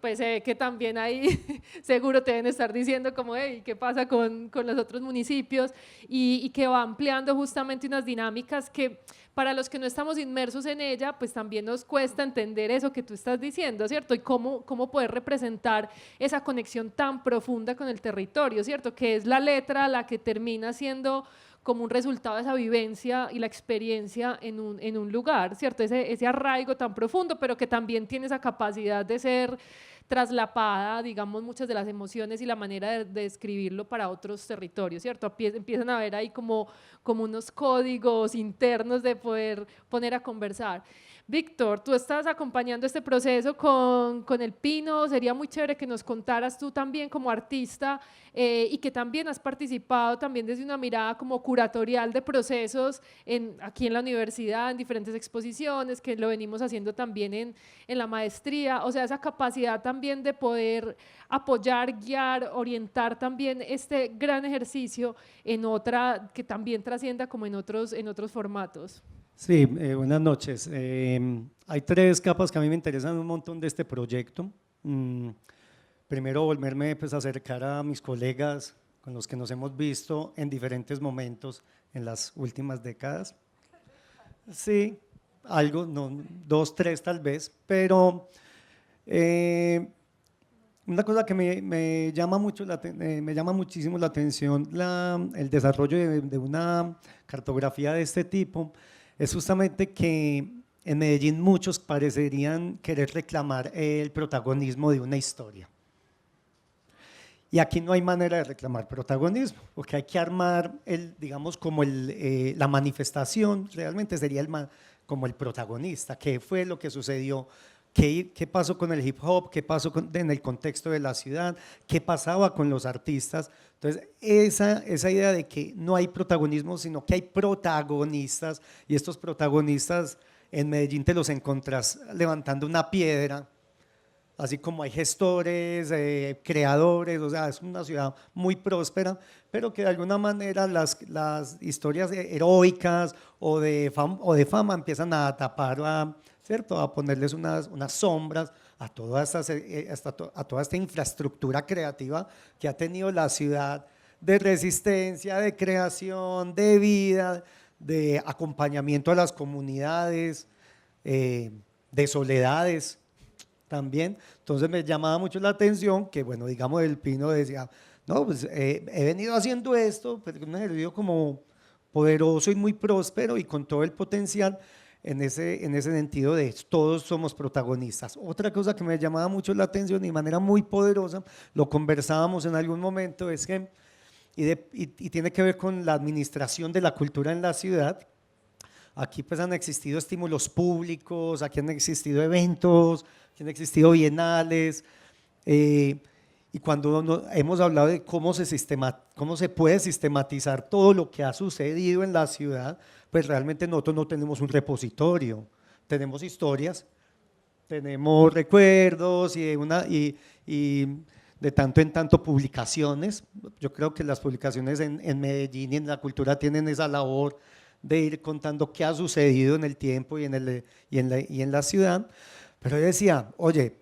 pues que también ahí seguro te deben estar diciendo como, hey, ¿qué pasa con los otros municipios? Y que va ampliando justamente unas dinámicas que para los que no estamos inmersos en ella, pues también nos cuesta entender eso que tú estás diciendo, ¿cierto? Y cómo poder representar esa conexión tan profunda con el territorio, ¿cierto? Que es la letra la que termina siendo como un resultado de esa vivencia y la experiencia en un lugar, ¿cierto? Ese arraigo tan profundo, pero que también tiene esa capacidad de ser traslapada, digamos, muchas de las emociones y la manera de describirlo para otros territorios, ¿cierto? Empiezan a ver ahí como unos códigos internos de poder poner a conversar. Víctor, tú estás acompañando este proceso con el Pino, sería muy chévere que nos contaras tú también como artista y que también has participado también desde una mirada como curatorial de procesos aquí en la universidad, en diferentes exposiciones, que lo venimos haciendo también en la maestría, o sea, esa capacidad también de poder apoyar, guiar, orientar también este gran ejercicio en otra, que también trascienda como en otros formatos. Sí, buenas noches. Hay tres capas que a mí me interesan un montón de este proyecto. Primero, volverme pues, a acercar a mis colegas con los que nos hemos visto en diferentes momentos en las últimas décadas. Sí, algo, no, 2, 3 tal vez, pero una cosa que me llama muchísimo la atención, el desarrollo de una cartografía de este tipo, es justamente que en Medellín muchos parecerían querer reclamar el protagonismo de una historia. Y aquí no hay manera de reclamar protagonismo, porque hay que armar, digamos, como la manifestación, realmente sería como el protagonista, qué fue lo que sucedió, qué pasó con el hip hop, qué pasó en el contexto de la ciudad, qué pasaba con los artistas. Entonces, esa idea de que no hay protagonismo, sino que hay protagonistas, y estos protagonistas en Medellín te los encontrás levantando una piedra, así como hay gestores, creadores, o sea, es una ciudad muy próspera, pero que de alguna manera las historias heroicas o de fama empiezan a tapar, ¿cierto? A ponerles unas sombras a toda esta infraestructura creativa que ha tenido la ciudad de resistencia, de creación, de vida, de acompañamiento a las comunidades, de soledades también. Entonces me llamaba mucho la atención que, bueno, digamos, el Pino decía, no, pues he venido haciendo esto, pero un ejercicio como poderoso y muy próspero y con todo el potencial en ese sentido de todos somos protagonistas. Otra cosa que me llamaba mucho la atención y de manera muy poderosa, lo conversábamos en algún momento, es que y tiene que ver con la administración de la cultura en la ciudad. Aquí pues han existido estímulos públicos, aquí han existido eventos, aquí han existido bienales, y cuando hemos hablado de cómo se puede sistematizar todo lo que ha sucedido en la ciudad, pues realmente nosotros no tenemos un repositorio, tenemos historias, tenemos recuerdos y de tanto en tanto publicaciones. Yo creo que las publicaciones en Medellín y en la cultura tienen esa labor de ir contando qué ha sucedido en el tiempo y en la ciudad. Pero yo decía, oye,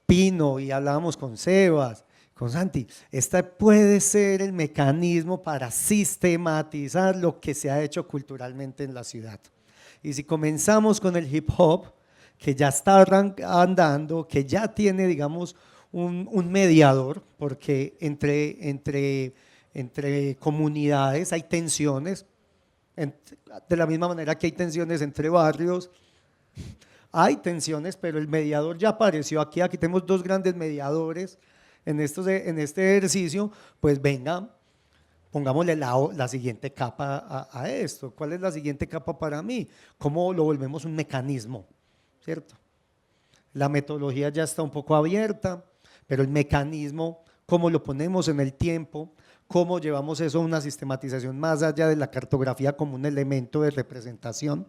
Pino, y hablábamos con Sebas, con Santi, este puede ser el mecanismo para sistematizar lo que se ha hecho culturalmente en la ciudad. Y si comenzamos con el hip hop, que ya está andando, que ya tiene, digamos, un mediador, porque entre comunidades hay tensiones, de la misma manera que hay tensiones entre barrios, hay tensiones, pero el mediador ya apareció aquí tenemos dos grandes mediadores en este ejercicio, pues venga, pongámosle la siguiente capa a esto. ¿Cuál es la siguiente capa para mí? ¿Cómo lo volvemos un mecanismo? ¿Cierto? La metodología ya está un poco abierta, pero el mecanismo, cómo lo ponemos en el tiempo, cómo llevamos eso a una sistematización más allá de la cartografía como un elemento de representación,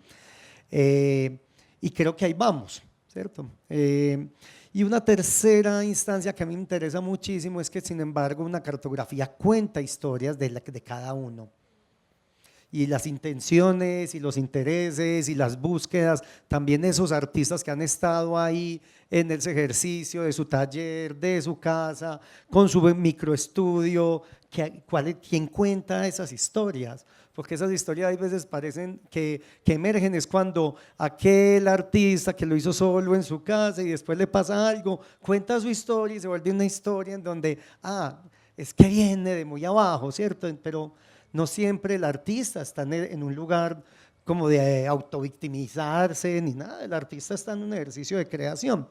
y creo que ahí vamos, ¿cierto? Y una tercera instancia que a mí me interesa muchísimo es que, sin embargo, una cartografía cuenta historias de cada uno. Y las intenciones y los intereses y las búsquedas, también esos artistas que han estado ahí en ese ejercicio de su taller, de su casa, con su microestudio, ¿quién cuenta esas historias? Porque esas historias hay veces parecen que emergen, es cuando aquel artista que lo hizo solo en su casa y después le pasa algo, cuenta su historia y se vuelve una historia en donde, es que viene de muy abajo, ¿cierto? Pero no siempre el artista está en un lugar como de autovictimizarse ni nada, el artista está en un ejercicio de creación.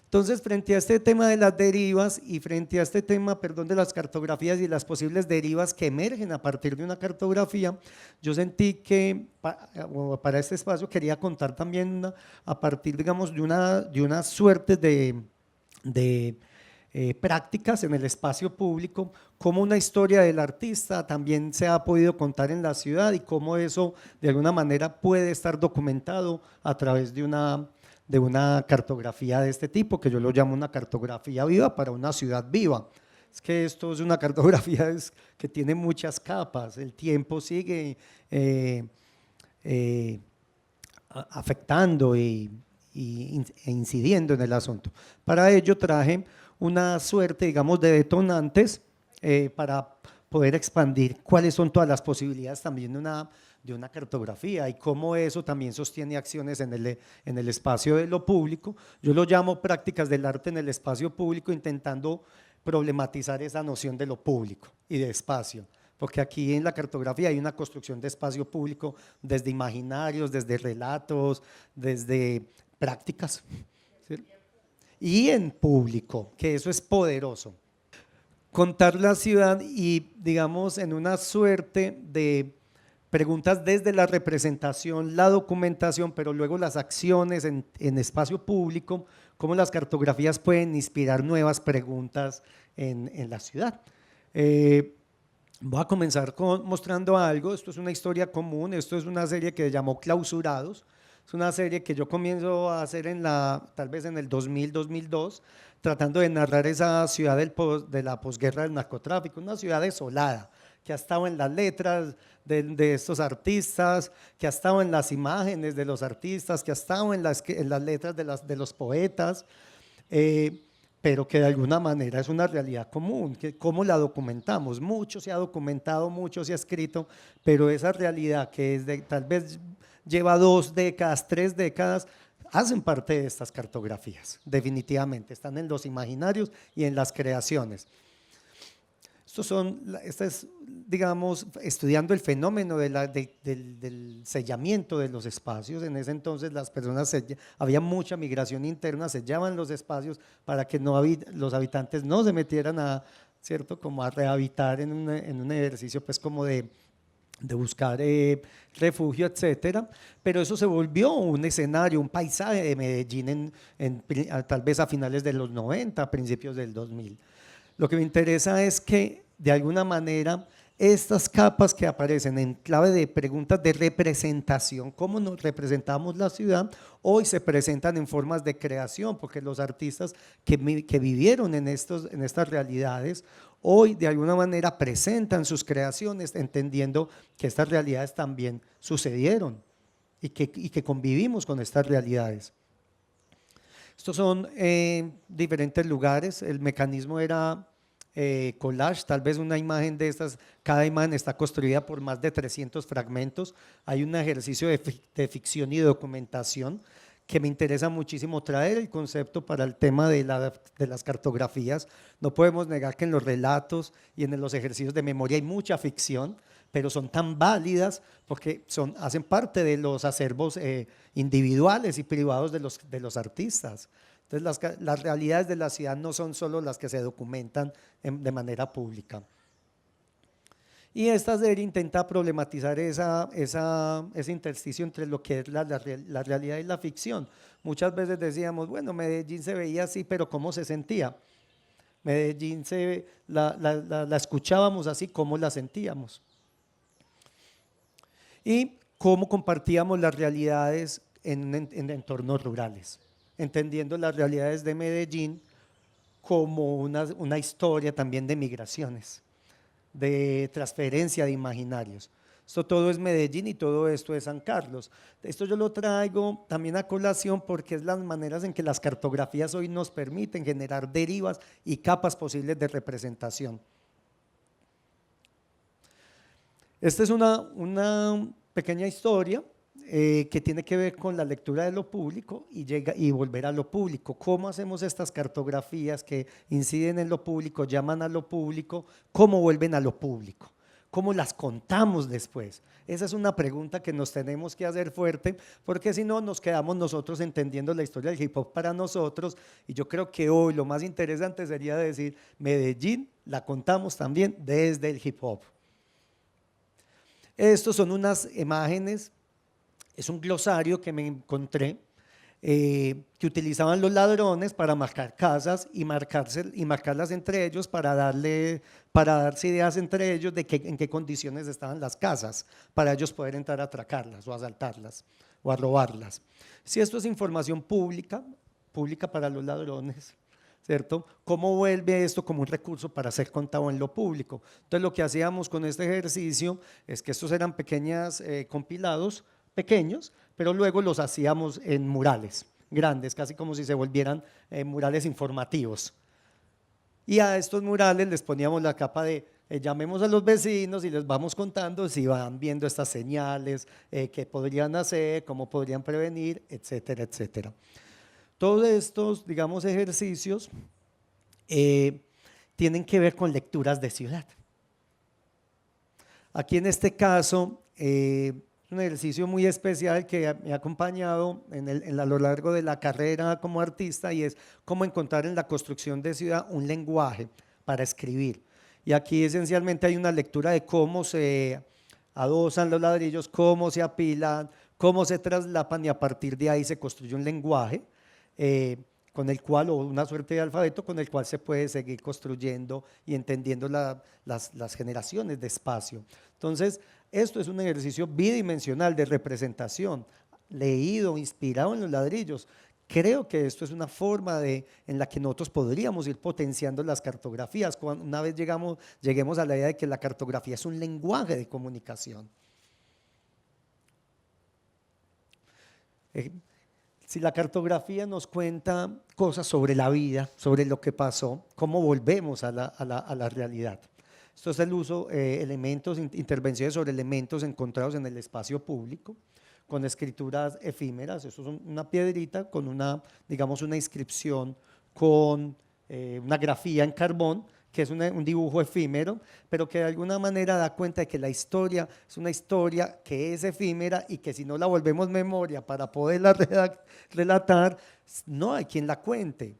Entonces, frente a este tema de las derivas y frente a este tema, de las cartografías y las posibles derivas que emergen a partir de una cartografía, yo sentí que para este espacio quería contar también a partir, digamos, de una suerte de prácticas en el espacio público, cómo una historia del artista también se ha podido contar en la ciudad y cómo eso de alguna manera puede estar documentado a través de una cartografía de este tipo, que yo lo llamo una cartografía viva para una ciudad viva. Es que esto es una cartografía que tiene muchas capas, el tiempo sigue afectando e incidiendo en el asunto. Para ello traje una suerte, digamos, de detonantes para poder expandir cuáles son todas las posibilidades también de una cartografía y cómo eso también sostiene acciones en el espacio de lo público. Yo lo llamo prácticas del arte en el espacio público, intentando problematizar esa noción de lo público y de espacio, porque aquí en la cartografía hay una construcción de espacio público desde imaginarios, desde relatos, desde prácticas, ¿sí? Y en público, que eso es poderoso. Contar la ciudad y, digamos, en una suerte de preguntas desde la representación, la documentación, pero luego las acciones en espacio público, cómo las cartografías pueden inspirar nuevas preguntas en la ciudad. Voy a comenzar mostrando algo. Esto es una historia común, esto es una serie que se llamó Clausurados. Es una serie que yo comienzo a hacer tal vez en el 2000, 2002, tratando de narrar esa ciudad de la posguerra del narcotráfico, una ciudad desolada, que ha estado en las letras de estos artistas, que ha estado en las imágenes de los artistas, que ha estado en las letras de los poetas, pero que de alguna manera es una realidad común, que cómo la documentamos. Mucho se ha documentado, mucho se ha escrito, pero esa realidad que es tal vez lleva 2 décadas, 3 décadas, hacen parte de estas cartografías, definitivamente, están en los imaginarios y en las creaciones. Esta es, digamos, estudiando el fenómeno del sellamiento de los espacios. En ese entonces las personas, había mucha migración interna, sellaban los espacios para que los habitantes no se metieran ¿cierto? Como a rehabitar en un ejercicio pues como de buscar refugio, etcétera, pero eso se volvió un escenario, un paisaje de Medellín tal vez a finales de los 90, principios del 2000. Lo que me interesa es que de alguna manera estas capas que aparecen en clave de preguntas de representación, cómo nos representamos la ciudad, hoy se presentan en formas de creación, porque los artistas que vivieron en estas realidades, hoy de alguna manera presentan sus creaciones entendiendo que estas realidades también sucedieron y que convivimos con estas realidades. Estos son diferentes lugares, el mecanismo era collage, tal vez una imagen de estas, cada imagen está construida por más de 300 fragmentos, hay un ejercicio de ficción y de documentación que me interesa muchísimo traer el concepto para el tema de las cartografías. No podemos negar que en los relatos y en los ejercicios de memoria hay mucha ficción, pero son tan válidas porque hacen parte de los acervos individuales y privados de los artistas. Entonces las realidades de la ciudad no son solo las que se documentan de manera pública. Y esta serie intenta problematizar ese intersticio entre lo que es la realidad y la ficción. Muchas veces decíamos, bueno, Medellín se veía así, pero ¿cómo se sentía? Medellín la escuchábamos así, ¿cómo la sentíamos? Y cómo compartíamos las realidades en entornos rurales, entendiendo las realidades de Medellín como una historia también de migraciones, de transferencia de imaginarios. Esto todo es Medellín y todo esto es San Carlos. Esto yo lo traigo también a colación porque es las maneras en que las cartografías hoy nos permiten generar derivas y capas posibles de representación. Esta es una pequeña historia que tiene que ver con la lectura de lo público y volver a lo público. ¿Cómo hacemos estas cartografías que inciden en lo público, llaman a lo público? ¿Cómo vuelven a lo público? ¿Cómo las contamos después? Esa es una pregunta que nos tenemos que hacer fuerte, porque si no nos quedamos nosotros entendiendo la historia del hip hop para nosotros, y yo creo que hoy lo más interesante sería decir, Medellín la contamos también desde el hip hop. Estos son unas imágenes, es un glosario que me encontré, que utilizaban los ladrones para marcar casas y marcarlas entre ellos para darse ideas entre ellos de en qué condiciones estaban las casas, para ellos poder entrar a atracarlas o a asaltarlas o a robarlas. Si esto es información pública para los ladrones, ¿cierto? ¿Cómo vuelve esto como un recurso para ser contado en lo público? Entonces lo que hacíamos con este ejercicio es que estos eran pequeños compilados, pequeños, pero luego los hacíamos en murales grandes, casi como si se volvieran murales informativos. Y a estos murales les poníamos la capa de llamemos a los vecinos y les vamos contando si van viendo estas señales, qué podrían hacer, cómo podrían prevenir, etcétera, etcétera. Todos estos, digamos, ejercicios tienen que ver con lecturas de ciudad. Aquí en este caso, un ejercicio muy especial que me ha acompañado a lo largo de la carrera como artista y es cómo encontrar en la construcción de ciudad un lenguaje para escribir. Y aquí esencialmente hay una lectura de cómo se adosan los ladrillos, cómo se apilan, cómo se traslapan y a partir de ahí se construye un lenguaje con el cual, o una suerte de alfabeto con el cual se puede seguir construyendo y entendiendo las generaciones de espacio. Entonces, esto es un ejercicio bidimensional de representación, leído, inspirado en los ladrillos. Creo que esto es una forma en la que nosotros podríamos ir potenciando las cartografías, una vez lleguemos a la idea de que la cartografía es un lenguaje de comunicación. Si la cartografía nos cuenta cosas sobre la vida, sobre lo que pasó, ¿cómo volvemos a la realidad? Esto es el uso, intervenciones sobre elementos encontrados en el espacio público, con escrituras efímeras. Esto es una piedrita con digamos una inscripción con una grafía en carbón, que es un dibujo efímero, pero que de alguna manera da cuenta de que la historia es una historia que es efímera y que si no la volvemos memoria para poderla relatar, no hay quien la cuente.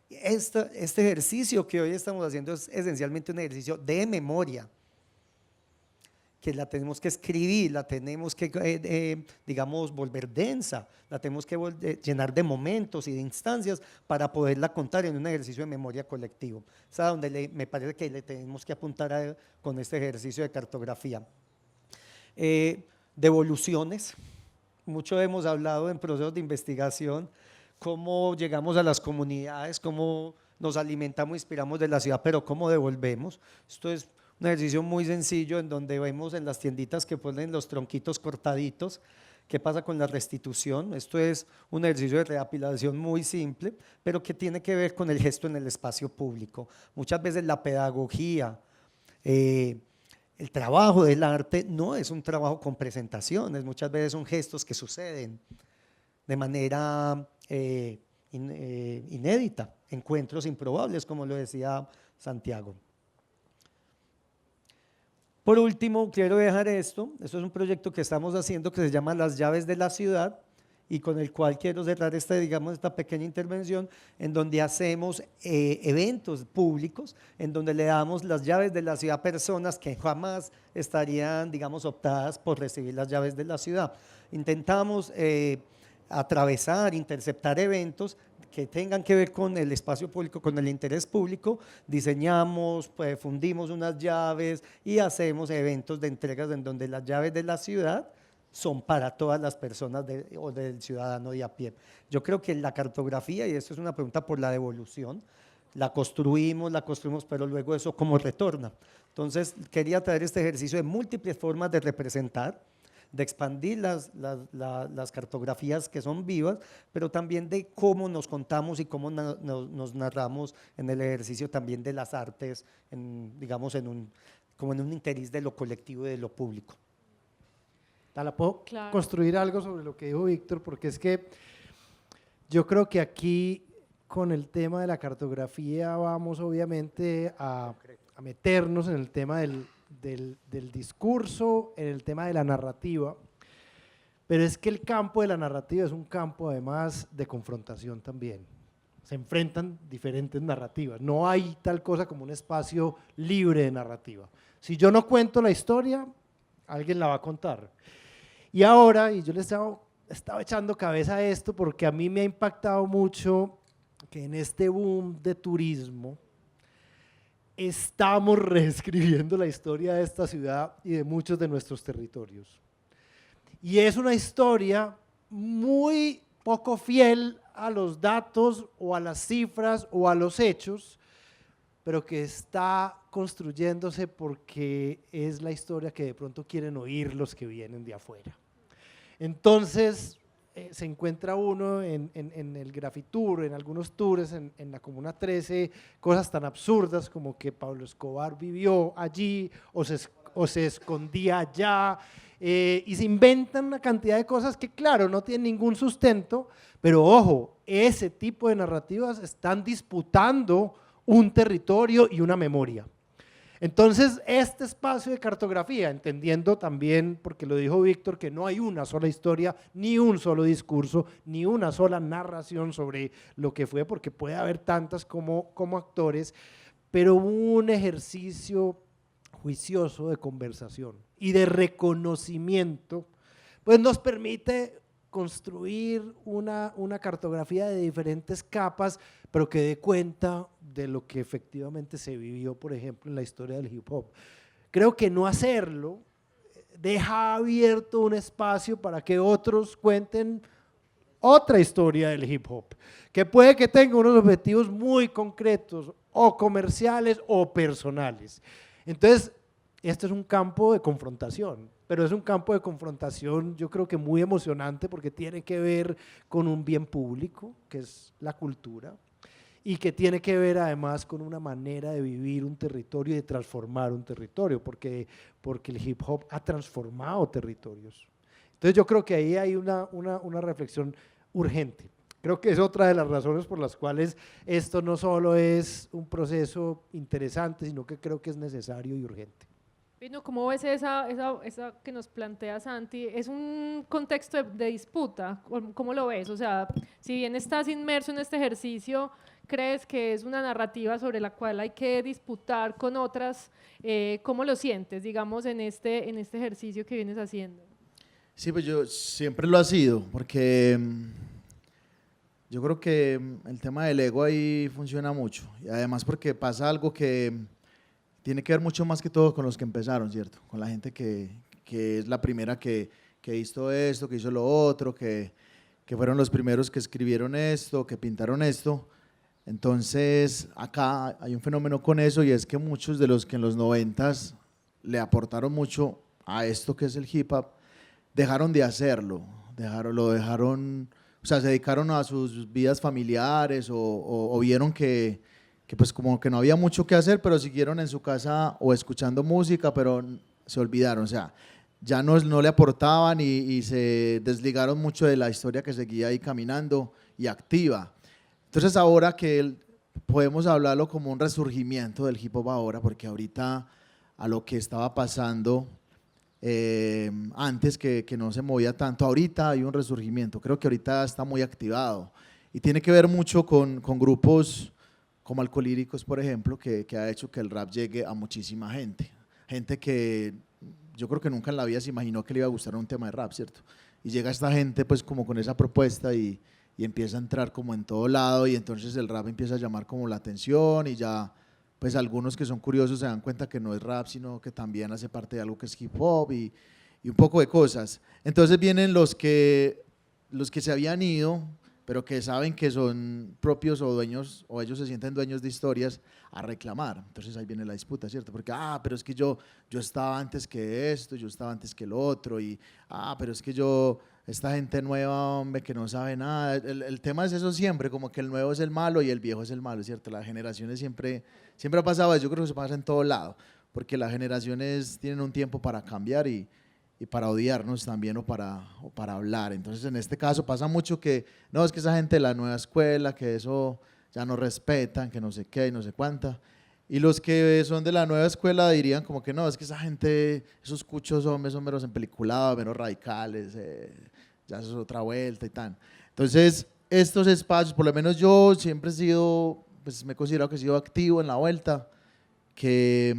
Este ejercicio que hoy estamos haciendo es esencialmente un ejercicio de memoria, que la tenemos que escribir, la tenemos que, digamos, volver densa, la tenemos que llenar de momentos y de instancias para poderla contar en un ejercicio de memoria colectivo. Es a donde me parece que le tenemos que apuntar con este ejercicio de cartografía. Devoluciones, mucho hemos hablado en procesos de investigación, cómo llegamos a las comunidades, cómo nos alimentamos, inspiramos de la ciudad, pero cómo devolvemos. Esto es un ejercicio muy sencillo en donde vemos en las tienditas que ponen los tronquitos cortaditos. ¿Qué pasa con la restitución? Esto es un ejercicio de reapilación muy simple, pero que tiene que ver con el gesto en el espacio público. Muchas veces la pedagogía, el trabajo del arte no es un trabajo con presentaciones, muchas veces son gestos que suceden de manera inédita, encuentros improbables, como lo decía Santiago. Por último, quiero dejar esto es un proyecto que estamos haciendo que se llama Las Llaves de la Ciudad y con el cual quiero cerrar esta pequeña intervención en donde hacemos eventos públicos, en donde le damos las llaves de la ciudad a personas que jamás estarían, digamos, optadas por recibir las llaves de la ciudad. Intentamos atravesar, interceptar eventos que tengan que ver con el espacio público, con el interés público, diseñamos, pues, fundimos unas llaves y hacemos eventos de entregas en donde las llaves de la ciudad son para todas las personas o del ciudadano de a pie. Yo creo que la cartografía, y esto es una pregunta por la devolución, la construimos, pero luego eso cómo retorna. Entonces quería traer este ejercicio de múltiples formas de representar, de expandir las cartografías que son vivas, pero también de cómo nos contamos y cómo nos narramos en el ejercicio también de las artes, digamos, como en un interés de lo colectivo y de lo público. ¿Puedo construir algo sobre lo que dijo Víctor? Porque es que yo creo que aquí con el tema de la cartografía vamos obviamente a meternos en el tema del discurso, en el tema de la narrativa, pero es que el campo de la narrativa es un campo además de confrontación también. Se enfrentan diferentes narrativas, no hay tal cosa como un espacio libre de narrativa. Si yo no cuento la historia, alguien la va a contar. Y ahora, y yo les estaba echando cabeza a esto porque a mí me ha impactado mucho que en este boom de turismo estamos reescribiendo la historia de esta ciudad y de muchos de nuestros territorios. Y es una historia muy poco fiel a los datos o a las cifras o a los hechos, pero que está construyéndose porque es la historia que de pronto quieren oír los que vienen de afuera. Entonces se encuentra uno en el Grafitour, en algunos tours en la Comuna 13, cosas tan absurdas como que Pablo Escobar vivió allí o se escondía allá, y se inventan una cantidad de cosas que claro, no tienen ningún sustento, pero ojo, ese tipo de narrativas están disputando un territorio y una memoria. Entonces, este espacio de cartografía, entendiendo también, porque lo dijo Víctor, que no hay una sola historia, ni un solo discurso, ni una sola narración sobre lo que fue, porque puede haber tantas como actores, pero un ejercicio juicioso de conversación y de reconocimiento, pues nos permite construir una cartografía de diferentes capas, pero que dé cuenta de lo que efectivamente se vivió, por ejemplo, en la historia del hip hop. Creo que no hacerlo deja abierto un espacio para que otros cuenten otra historia del hip hop, que puede que tenga unos objetivos muy concretos, o comerciales o personales. Entonces, este es un campo de confrontación, pero es un campo de confrontación yo creo que muy emocionante porque tiene que ver con un bien público, que es la cultura, y que tiene que ver además con una manera de vivir un territorio y de transformar un territorio, porque el hip hop ha transformado territorios. Entonces yo creo que ahí hay una reflexión urgente. Creo que es otra de las razones por las cuales esto no solo es un proceso interesante, sino que creo que es necesario y urgente. Pino, ¿cómo ves esa que nos plantea Santi? ¿Es un contexto de disputa? ¿Cómo lo ves? O sea, si bien estás inmerso en este ejercicio, crees que es una narrativa sobre la cual hay que disputar con otras? ¿Cómo lo sientes, digamos, en este ejercicio que vienes haciendo? Sí, pues yo siempre lo ha sido, porque yo creo que el tema del ego ahí funciona mucho. Y además porque pasa algo que tiene que ver mucho más que todo con los que empezaron, ¿cierto? Con la gente que es la primera que hizo esto, que hizo lo otro, que fueron los primeros que escribieron esto, que pintaron esto. Entonces, acá hay un fenómeno con eso y es que muchos de los que en los 90s le aportaron mucho a esto que es el hip hop, dejaron de hacerlo, o sea, se dedicaron a sus vidas familiares o vieron que pues como que no había mucho que hacer, pero siguieron en su casa o escuchando música, pero se olvidaron, o sea, ya no le aportaban y se desligaron mucho de la historia que seguía ahí caminando y activa. Entonces ahora que podemos hablarlo como un resurgimiento del hip hop ahora, porque ahorita a lo que estaba pasando antes que no se movía tanto, ahorita hay un resurgimiento, creo que ahorita está muy activado y tiene que ver mucho con grupos como Alcolíricos, por ejemplo, que ha hecho que el rap llegue a muchísima gente, gente que yo creo que nunca en la vida se imaginó que le iba a gustar un tema de rap, ¿cierto? Y llega esta gente pues como con esa propuesta y empieza a entrar como en todo lado y entonces el rap empieza a llamar como la atención y ya pues algunos que son curiosos se dan cuenta que no es rap, sino que también hace parte de algo que es hip hop y un poco de cosas. Entonces vienen los que se habían ido, pero que saben que son propios o dueños, o ellos se sienten dueños de historias, a reclamar. Entonces ahí viene la disputa, ¿cierto? Porque, pero es que yo estaba antes que esto, yo estaba antes que lo otro, y, pero es que esta gente nueva, hombre, que no sabe nada. El tema es eso siempre, como que el nuevo es el malo y el viejo es el malo, ¿cierto? Las generaciones siempre ha pasado eso, yo creo que se pasa en todo lado, porque las generaciones tienen un tiempo para cambiar y para odiarnos también o para hablar. Entonces en este caso pasa mucho que, no, es que esa gente de la nueva escuela, que eso ya no respetan, que no sé qué y no sé cuánta. Y los que son de la nueva escuela dirían como que no, es que esa gente, esos cuchos son menos empeliculados, menos radicales, ya eso es otra vuelta y tal. Entonces estos espacios, por lo menos yo siempre he sido, pues me he considerado que he sido activo en la vuelta, que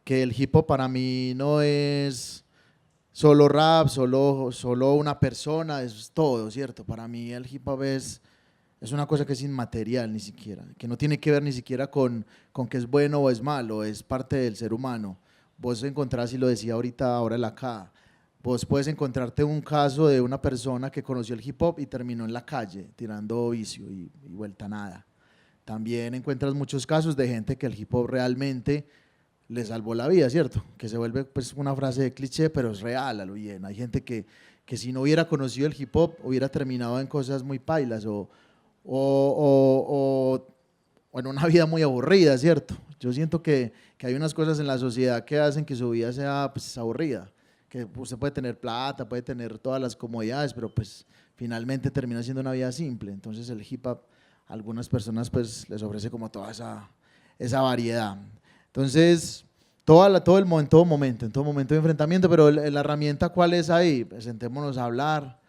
el hip hop para mí no es solo rap, solo una persona, es todo, ¿cierto? Para mí el hip hop es una cosa que es inmaterial ni siquiera, que no tiene que ver ni siquiera con que es bueno o es malo, es parte del ser humano. Vos encontrás, y lo decía ahora acá, vos puedes encontrarte un caso de una persona que conoció el hip hop y terminó en la calle tirando vicio y vuelta a nada. También encuentras muchos casos de gente que el hip hop realmente le salvó la vida, ¿cierto? Que se vuelve pues una frase de cliché, pero es real a lo bien. Hay gente que si no hubiera conocido el hip hop hubiera terminado en cosas muy pailas o en una vida muy aburrida, ¿cierto? Yo siento que hay unas cosas en la sociedad que hacen que su vida sea pues aburrida, que usted puede tener plata, puede tener todas las comodidades, pero pues finalmente termina siendo una vida simple. Entonces el hip hop a algunas personas pues les ofrece como toda esa variedad. Entonces, en todo momento de enfrentamiento, pero la herramienta, ¿cuál es ahí? Pues sentémonos a hablar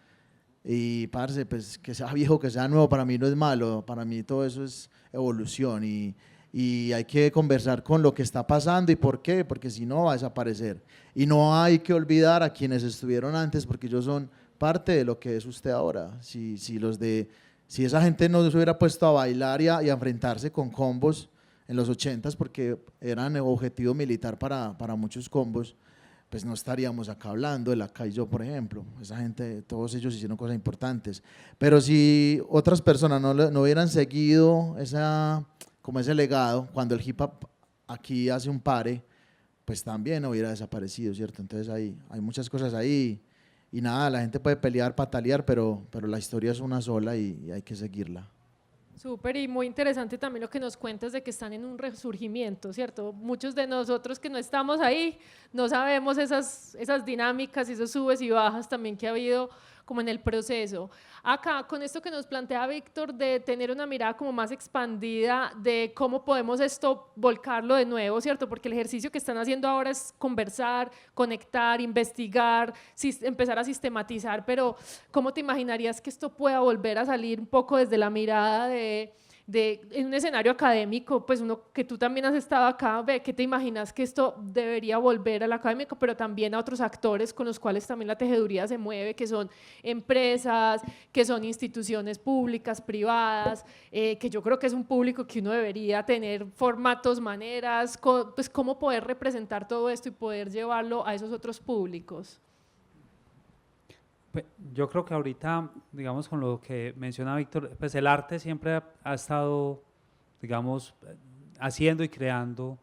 y, parce, pues que sea viejo, que sea nuevo, para mí no es malo, para mí todo eso es evolución y hay que conversar con lo que está pasando y por qué, porque si no va a desaparecer. Y no hay que olvidar a quienes estuvieron antes, porque ellos son parte de lo que es usted ahora. Si esa gente no se hubiera puesto a bailar y a enfrentarse con combos en los 80s, porque eran objetivo militar para muchos combos, pues no estaríamos acá hablando de la y yo, por ejemplo. Esa gente, todos ellos hicieron cosas importantes. Pero si otras personas no hubieran seguido como ese legado, cuando el hip hop aquí hace un pare, pues también hubiera desaparecido, ¿cierto? Entonces hay muchas cosas ahí y nada, la gente puede pelear, patalear, pero la historia es una sola y hay que seguirla. Súper, y muy interesante también lo que nos cuentas de que están en un resurgimiento, ¿cierto? Muchos de nosotros que no estamos ahí no sabemos esas dinámicas y esos subes y bajas también que ha habido como en el proceso. Acá, con esto que nos plantea Víctor, de tener una mirada como más expandida de cómo podemos esto volcarlo de nuevo, ¿cierto? Porque el ejercicio que están haciendo ahora es conversar, conectar, investigar, empezar a sistematizar, pero ¿cómo te imaginarías que esto pueda volver a salir un poco desde la mirada de en un escenario académico, pues uno que tú también has estado acá, ve, ¿qué te imaginas que esto debería volver al académico, pero también a otros actores con los cuales también la tejeduría se mueve, que son empresas, que son instituciones públicas, privadas, que yo creo que es un público que uno debería tener formatos, maneras, pues cómo poder representar todo esto y poder llevarlo a esos otros públicos? Pues, yo creo que ahorita, digamos, con lo que menciona Víctor, pues el arte siempre ha estado, digamos, haciendo y creando,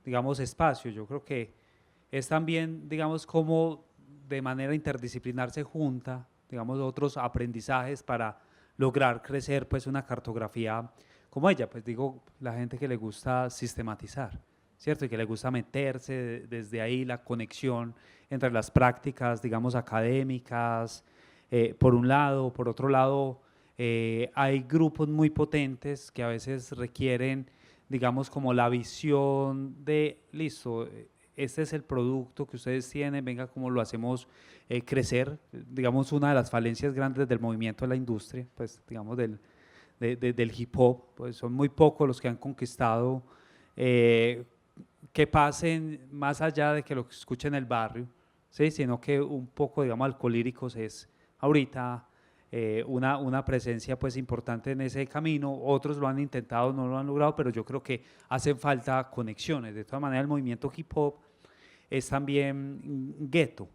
digamos, espacio. Yo creo que es también, digamos, como de manera interdisciplinar se junta, digamos, otros aprendizajes para lograr crecer, pues, una cartografía como ella. Pues digo, la gente que le gusta sistematizar, ¿cierto? Y que le gusta meterse desde ahí la conexión entre las prácticas, digamos, académicas, por un lado, por otro lado, hay grupos muy potentes que a veces requieren, digamos, como la visión de, listo, este es el producto que ustedes tienen, venga, cómo lo hacemos crecer, digamos, una de las falencias grandes del movimiento de la industria, pues, digamos, del hip hop, pues son muy pocos los que han conquistado que pasen más allá de que lo escuchen en el barrio, ¿sí? Sino que un poco, digamos, Alcolíricos es ahorita una presencia pues importante en ese camino. Otros lo han intentado, no lo han logrado, pero yo creo que hacen falta conexiones. De todas maneras, el movimiento hip hop es también gueto,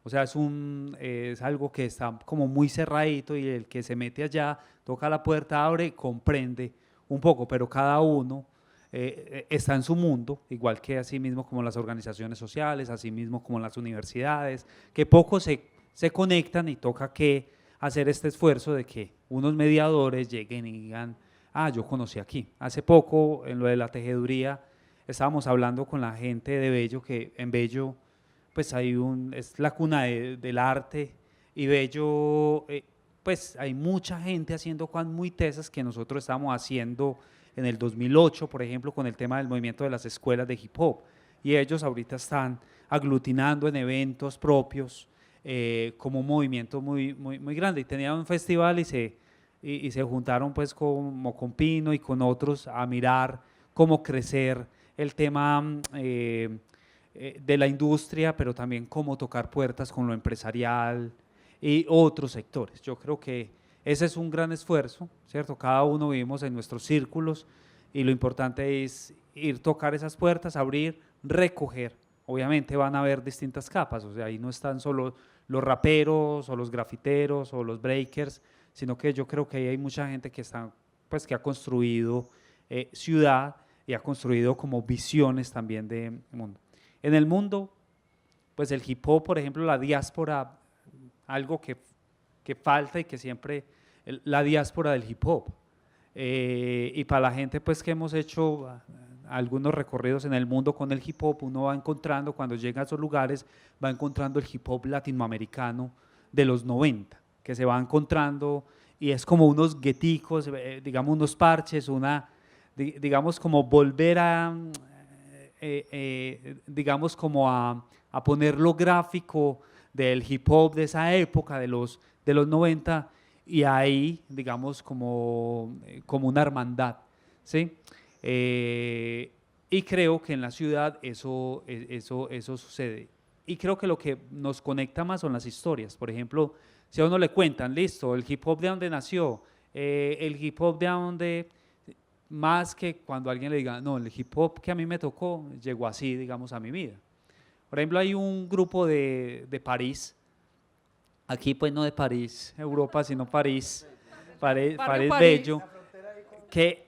o sea, es algo que está como muy cerradito y el que se mete allá, toca la puerta, abre, comprende un poco, pero cada uno está en su mundo, igual que así mismo como las organizaciones sociales, así mismo como las universidades, que poco se conectan y toca que hacer este esfuerzo de que unos mediadores lleguen y digan, ah, yo conocí aquí. Hace poco, en lo de la tejeduría, estábamos hablando con la gente de Bello, que en Bello pues es la cuna del arte, y Bello, pues hay mucha gente haciendo cosas muy tesas que nosotros estábamos haciendo en el 2008, por ejemplo, con el tema del movimiento de las escuelas de hip hop, y ellos ahorita están aglutinando en eventos propios como un movimiento muy, muy, muy grande, y tenían un festival y se juntaron pues como con Pino y con otros a mirar cómo crecer el tema de la industria, pero también cómo tocar puertas con lo empresarial y otros sectores. Yo creo que ese es un gran esfuerzo, ¿cierto? Cada uno vivimos en nuestros círculos y lo importante es ir tocar esas puertas, abrir, recoger. Obviamente van a haber distintas capas, o sea, ahí no están solo los raperos o los grafiteros o los breakers, sino que yo creo que ahí hay mucha gente que que ha construido ciudad y ha construido como visiones también de mundo. En el mundo, pues el hip hop, por ejemplo, la diáspora, algo que falta y que siempre, la diáspora del hip hop. Y para la gente pues que hemos hecho algunos recorridos en el mundo con el hip hop, uno va encontrando, cuando llega a esos lugares, va encontrando el hip hop latinoamericano de los 90, que se va encontrando y es como unos gueticos, digamos unos parches, digamos como volver a, digamos como a poner lo gráfico del hip hop de esa época, de los 90, y ahí, digamos, como una hermandad, ¿sí? Y creo que en la ciudad eso sucede. Y creo que lo que nos conecta más son las historias. Por ejemplo, si a uno le cuentan, listo, el hip hop de dónde nació, el hip hop de dónde, más que cuando alguien le diga, no, el hip hop que a mí me tocó llegó así, digamos, a mi vida. Por ejemplo, hay un grupo de París, aquí pues no de París, Europa, sino París Bello, que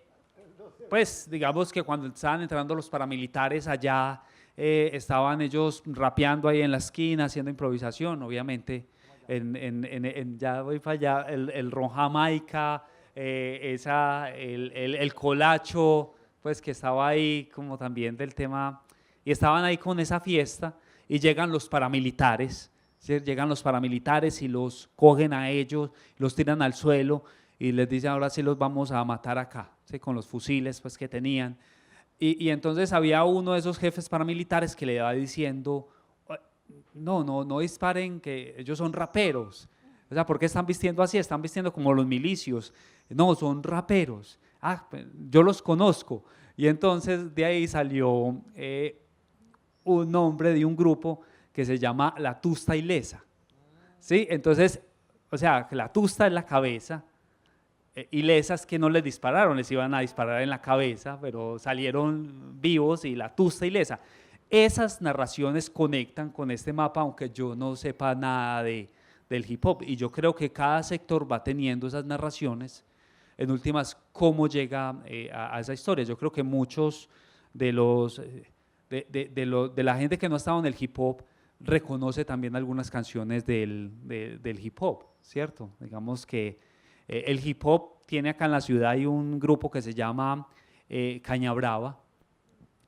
pues digamos que cuando estaban entrando los paramilitares allá, estaban ellos rapeando ahí en la esquina, haciendo improvisación, obviamente, ya voy para allá, el ron Jamaica, el colacho, pues que estaba ahí como también del tema, y estaban ahí con esa fiesta, y llegan los paramilitares, ¿sí? Llegan los paramilitares y los cogen a ellos, los tiran al suelo, y les dicen, ahora sí los vamos a matar acá, ¿sí? Con los fusiles pues, que tenían. Y entonces había uno de esos jefes paramilitares que le iba diciendo, no disparen, que ellos son raperos. O sea, ¿por qué están vistiendo así? Están vistiendo como los milicios. No, son raperos. ah, pues, yo los conozco. Y entonces de ahí salió un nombre de un grupo que se llama La Tusta Ilesa. ¿Sí? Entonces, o sea, la tusta es la cabeza, ilesas que no les dispararon, les iban a disparar en la cabeza, pero salieron vivos y la tusta ilesa. Esas narraciones conectan con este mapa, aunque yo no sepa nada del hip hop. Y yo creo que cada sector va teniendo esas narraciones, en últimas, cómo llega a esa historia. Yo creo que muchos de los de la gente que no ha estado en el hip hop reconoce también algunas canciones del hip hop, ¿cierto? Digamos que el hip hop tiene acá en la ciudad hay un grupo que se llama Caña Brava,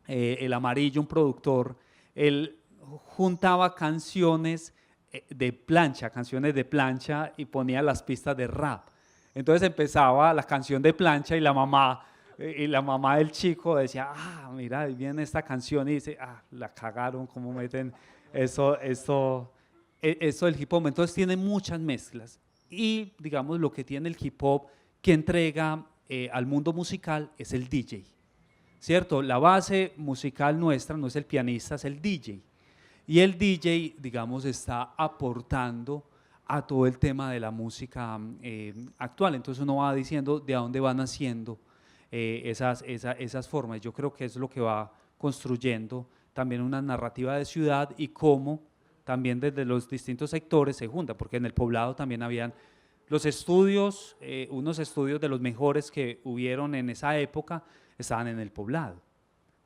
el Amarillo, un productor, él juntaba canciones canciones de plancha y ponía las pistas de rap. Entonces empezaba la canción de plancha y la mamá del chico decía, ah, mira, ahí viene esta canción y dice, ah, la cagaron, cómo meten eso del hip hop. Entonces tiene muchas mezclas y digamos lo que tiene el hip hop que entrega al mundo musical es el DJ, ¿cierto? La base musical nuestra no es el pianista, es el DJ. Y el DJ, digamos, está aportando a todo el tema de la música actual. Entonces uno va diciendo de dónde van naciendo esas formas. Yo creo que es lo que va construyendo también una narrativa de ciudad y cómo también desde los distintos sectores se junta, porque en el poblado también habían los estudios, unos estudios de los mejores que hubieron en esa época estaban en el poblado,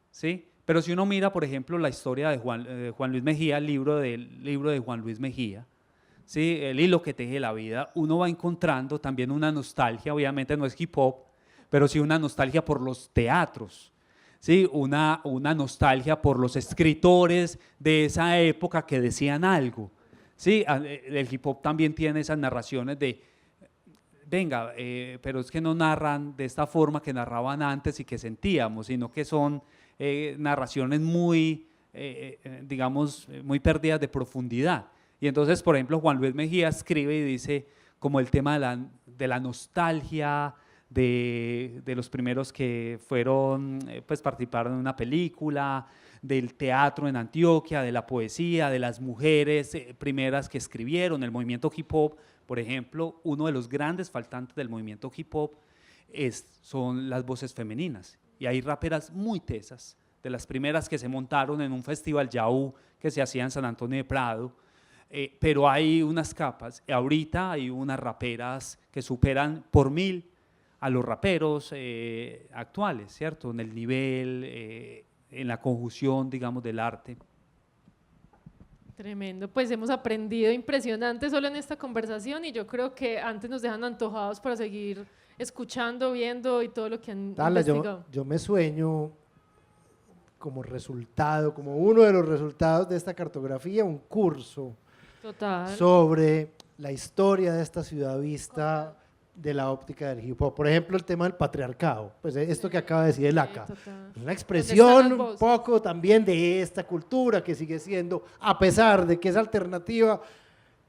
¿sí? Pero si uno mira, por ejemplo, la historia de Juan Luis Mejía, el libro de Juan Luis Mejía, ¿sí? El hilo que teje la vida, uno va encontrando también una nostalgia, obviamente no es hip hop, pero sí una nostalgia por los teatros, ¿sí? Una nostalgia por los escritores de esa época que decían algo, ¿sí? El hip hop también tiene esas narraciones de, venga, pero es que no narran de esta forma que narraban antes y que sentíamos, sino que son narraciones muy, digamos, muy perdidas de profundidad. Y entonces, por ejemplo, Juan Luis Mejía escribe y dice como el tema de la nostalgia, de los primeros que fueron, pues participaron en una película, del teatro en Antioquia, de la poesía, de las mujeres primeras que escribieron, el movimiento hip hop, por ejemplo, uno de los grandes faltantes del movimiento hip hop son las voces femeninas. Y hay raperas muy tesas, de las primeras que se montaron en un festival Yaú que se hacía en San Antonio de Prado, pero hay unas capas. Ahorita hay unas raperas que superan por 1000 a los raperos actuales, ¿cierto? En el nivel, en la conjunción, digamos, del arte. Tremendo, pues hemos aprendido impresionante solo en esta conversación y yo creo que antes nos dejan antojados para seguir escuchando, viendo y todo lo que han investigado. Yo me sueño como resultado, como uno de los resultados de esta cartografía, un curso Total. sobre la historia de esta ciudad vista de la óptica del hip hop. Por ejemplo, el tema del patriarcado, pues esto que acaba de decir el ACA, una expresión un poco también de esta cultura que sigue siendo, a pesar de que es alternativa,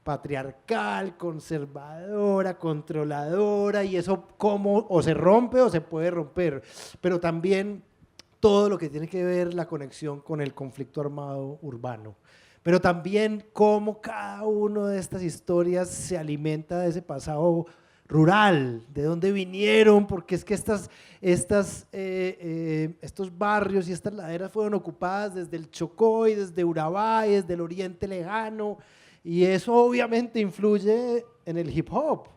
patriarcal, conservadora, controladora, y eso cómo o se rompe o se puede romper, pero también todo lo que tiene que ver la conexión con el conflicto armado urbano, pero también cómo cada una de estas historias se alimenta de ese pasado rural, de dónde vinieron, porque es que estos barrios y estas laderas fueron ocupadas desde el Chocó y desde Urabá y desde el Oriente Lejano, y eso obviamente influye en el hip hop,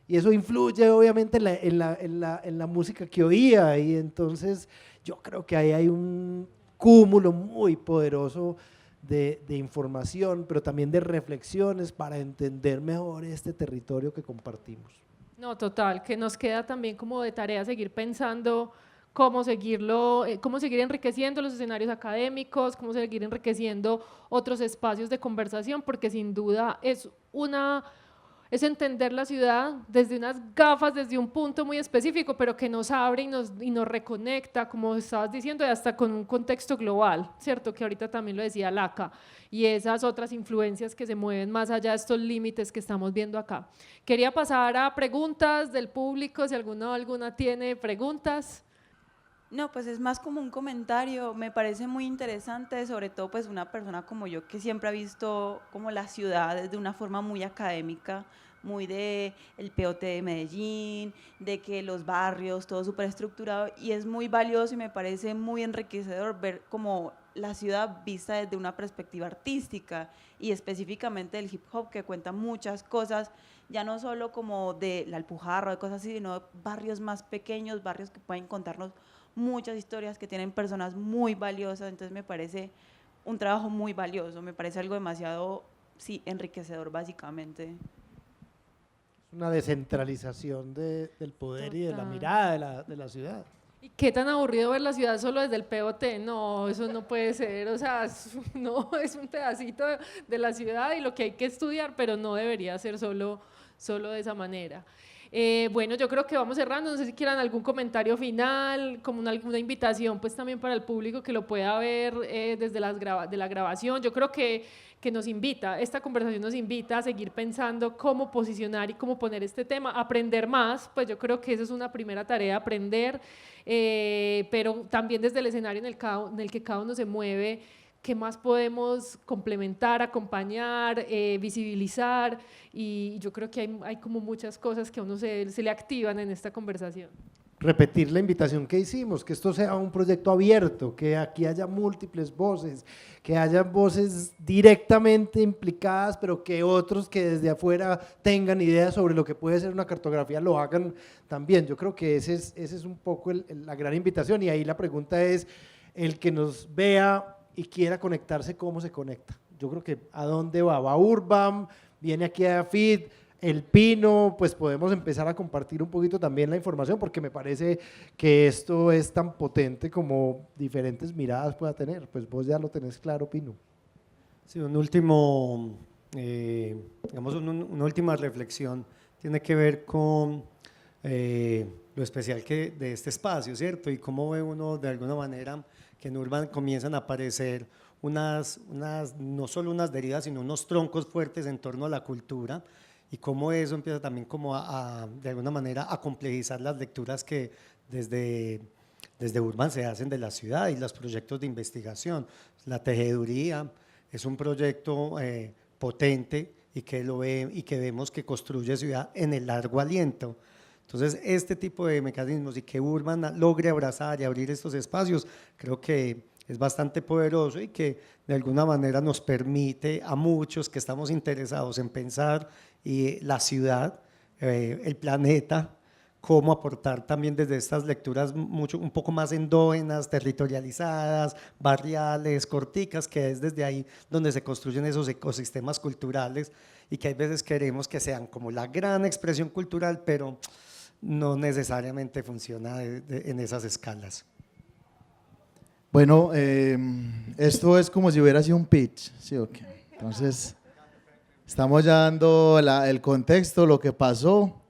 y eso influye obviamente en la música que oía, y entonces yo creo que ahí hay un cúmulo muy poderoso de información, pero también de reflexiones para entender mejor este territorio que compartimos. No, total, que nos queda también como de tarea seguir pensando cómo seguirlo, cómo seguir enriqueciendo los escenarios académicos, cómo seguir enriqueciendo otros espacios de conversación, porque sin duda es es entender la ciudad desde unas gafas, desde un punto muy específico, pero que nos abre y nos reconecta, como estabas diciendo, y hasta con un contexto global, ¿cierto? Que ahorita también lo decía Laca, y esas otras influencias que se mueven más allá de estos límites que estamos viendo acá. Quería pasar a preguntas del público, si alguna tiene preguntas. No, pues es más como un comentario, me parece muy interesante, sobre todo pues una persona como yo que siempre ha visto como la ciudad de una forma muy académica, muy de el POT de Medellín, de que los barrios, todo súper estructurado, y es muy valioso y me parece muy enriquecedor ver como la ciudad vista desde una perspectiva artística y específicamente del hip hop, que cuenta muchas cosas, ya no solo como de la Alpujarra, de cosas así, sino barrios más pequeños, barrios que pueden contarnos muchas historias, que tienen personas muy valiosas. Entonces me parece un trabajo muy valioso, me parece algo demasiado, sí, enriquecedor básicamente. Una descentralización del poder y de la Total. mirada de la ciudad. ¿Y qué tan aburrido ver la ciudad solo desde el POT? No, eso no puede ser, o sea, no, es un pedacito de la ciudad y lo que hay que estudiar, pero no debería ser solo de esa manera. Bueno, yo creo que vamos cerrando, no sé si quieran algún comentario final, como alguna invitación pues también para el público que lo pueda ver desde de la grabación. Yo creo que nos invita, esta conversación nos invita a seguir pensando cómo posicionar y cómo poner este tema, aprender más, pues yo creo que esa es una primera tarea, aprender, pero también desde el escenario en el que cada uno se mueve, qué más podemos complementar, acompañar, visibilizar, y yo creo que hay como muchas cosas que a uno se le activan en esta conversación. Repetir la invitación que hicimos, que esto sea un proyecto abierto, que aquí haya múltiples voces, que haya voces directamente implicadas, pero que otros que desde afuera tengan ideas sobre lo que puede ser una cartografía lo hagan también. Yo creo que ese es un poco la gran invitación, y ahí la pregunta es, el que nos vea y quiera conectarse, ¿cómo se conecta? Yo creo que ¿a dónde va? Va a Urbam, viene aquí a FIT, El Pino, pues podemos empezar a compartir un poquito también la información, porque me parece que esto es tan potente como diferentes miradas pueda tener. Pues vos ya lo tenés claro, Pino. Sí, un último, digamos, una última reflexión tiene que ver con lo especial de este espacio, ¿cierto? Y cómo ve uno de alguna manera que en Urban comienzan a aparecer no solo unas derivas, sino unos troncos fuertes en torno a la cultura, y cómo eso empieza también como de alguna manera a complejizar las lecturas que desde Urban se hacen de la ciudad y los proyectos de investigación. La tejeduría es un proyecto potente y que vemos que construye ciudad en el largo aliento. Entonces, este tipo de mecanismos y que Urban logre abrazar y abrir estos espacios, creo que es bastante poderoso y que de alguna manera nos permite a muchos que estamos interesados en pensar la ciudad, el planeta, cómo aportar también desde estas lecturas un poco más endógenas, territorializadas, barriales, corticas, que es desde ahí donde se construyen esos ecosistemas culturales y que hay veces queremos que sean como la gran expresión cultural, pero no necesariamente funciona en esas escalas. Bueno, esto es como si hubiera sido un pitch, ¿sí o qué? Entonces, estamos ya dando el contexto, lo que pasó,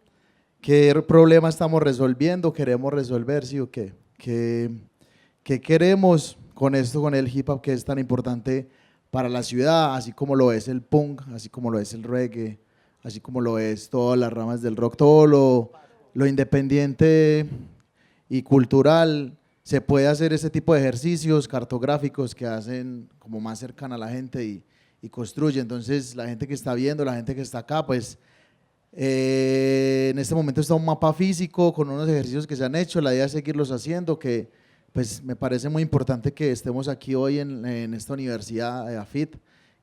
qué problema estamos resolviendo, queremos resolver, ¿sí o qué? ¿Qué queremos con esto, con el hip hop que es tan importante para la ciudad, así como lo es el punk, así como lo es el reggae, así como lo es todas las ramas del rock, todo lo independiente y cultural? Se puede hacer este tipo de ejercicios cartográficos que hacen como más cercana a la gente y construye. Entonces, la gente que está viendo, la gente que está acá, pues en este momento está un mapa físico con unos ejercicios que se han hecho. La idea es seguirlos haciendo, que pues me parece muy importante que estemos aquí hoy en esta universidad de AFIT,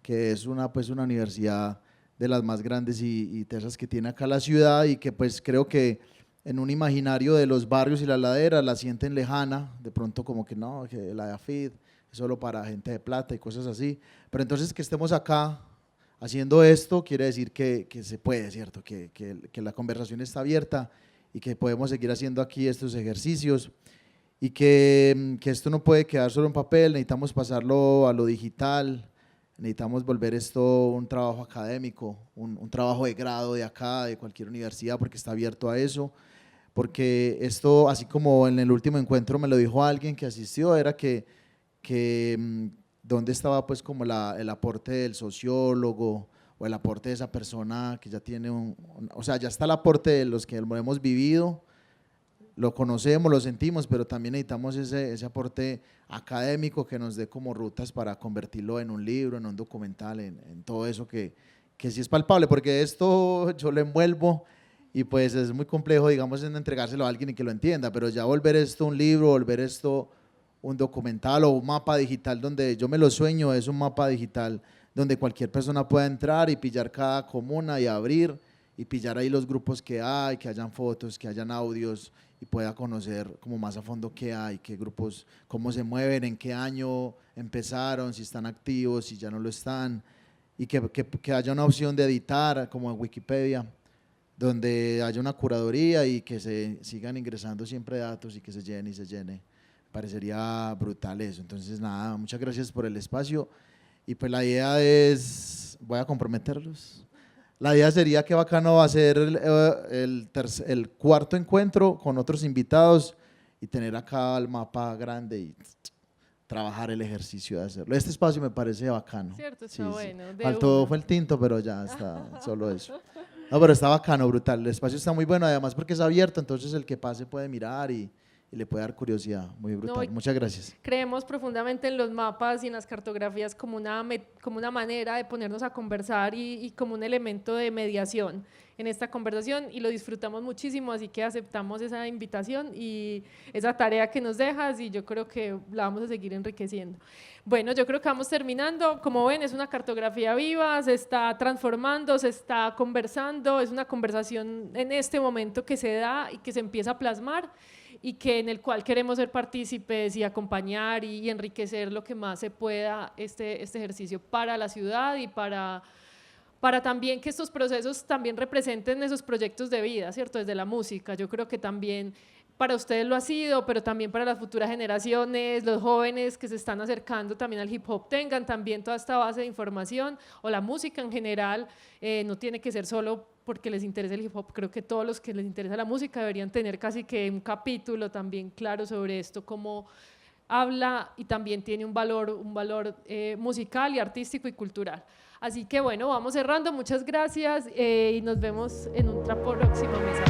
que es una universidad de las más grandes y tesas que tiene acá la ciudad, y que pues creo que en un imaginario de los barrios y las laderas la sienten lejana, de pronto como que no, que la de AFIT es solo para gente de plata y cosas así, pero entonces que estemos acá haciendo esto quiere decir que se puede, ¿cierto? Que la conversación está abierta y que podemos seguir haciendo aquí estos ejercicios, y que esto no puede quedar solo en papel, necesitamos pasarlo a lo digital, necesitamos volver esto un trabajo académico, un trabajo de grado de acá, de cualquier universidad, porque está abierto a eso. Porque esto, así como en el último encuentro me lo dijo alguien que asistió, era que dónde estaba pues como el aporte del sociólogo o el aporte de esa persona que ya tiene o sea, ya está el aporte de los que lo hemos vivido, lo conocemos, lo sentimos, pero también necesitamos ese aporte académico que nos dé como rutas para convertirlo en un libro, en un documental, en todo eso que sí es palpable, porque esto yo lo envuelvo y pues es muy complejo, digamos, en entregárselo a alguien y que lo entienda, pero ya volver esto un libro, volver esto un documental o un mapa digital donde yo me lo sueño, es un mapa digital donde cualquier persona pueda entrar y pillar cada comuna y abrir y pillar ahí los grupos que hay, que hayan fotos, que hayan audios y pueda conocer como más a fondo qué hay, qué grupos, cómo se mueven, en qué año empezaron, si están activos, si ya no lo están, y que haya una opción de editar como en Wikipedia, donde haya una curaduría y que se sigan ingresando siempre datos y que se llene y se llene. Parecería brutal eso. Entonces nada, muchas gracias por el espacio y pues la idea es, voy a comprometerlos, la idea sería que bacano va a ser el cuarto encuentro con otros invitados y tener acá el mapa grande y trabajar el ejercicio de hacerlo. Este espacio me parece bacano. Cierto, está bueno. Faltó, fue el tinto, pero ya está, solo eso. No, pero está bacano, brutal. El espacio está muy bueno, además porque es abierto, entonces el que pase puede mirar y le puede dar curiosidad. Muy brutal. No, muchas gracias. Creemos profundamente en los mapas y en las cartografías como una manera de ponernos a conversar y como un elemento de mediación en esta conversación y lo disfrutamos muchísimo, así que aceptamos esa invitación y esa tarea que nos dejas y yo creo que la vamos a seguir enriqueciendo. Bueno, yo creo que vamos terminando. Como ven, es una cartografía viva, se está transformando, se está conversando, es una conversación en este momento que se da y que se empieza a plasmar y que en el cual queremos ser partícipes y acompañar y enriquecer lo que más se pueda este ejercicio para la ciudad y para también que estos procesos también representen esos proyectos de vida, ¿cierto? Desde la música, yo creo que también para ustedes lo ha sido, pero también para las futuras generaciones, los jóvenes que se están acercando también al hip hop tengan también toda esta base de información o la música en general, no tiene que ser solo porque les interesa el hip hop, creo que todos los que les interesa la música deberían tener casi que un capítulo también claro sobre esto, cómo habla y también tiene un valor musical y artístico y cultural. Así que bueno, vamos cerrando, muchas gracias y nos vemos en otra próxima mesa.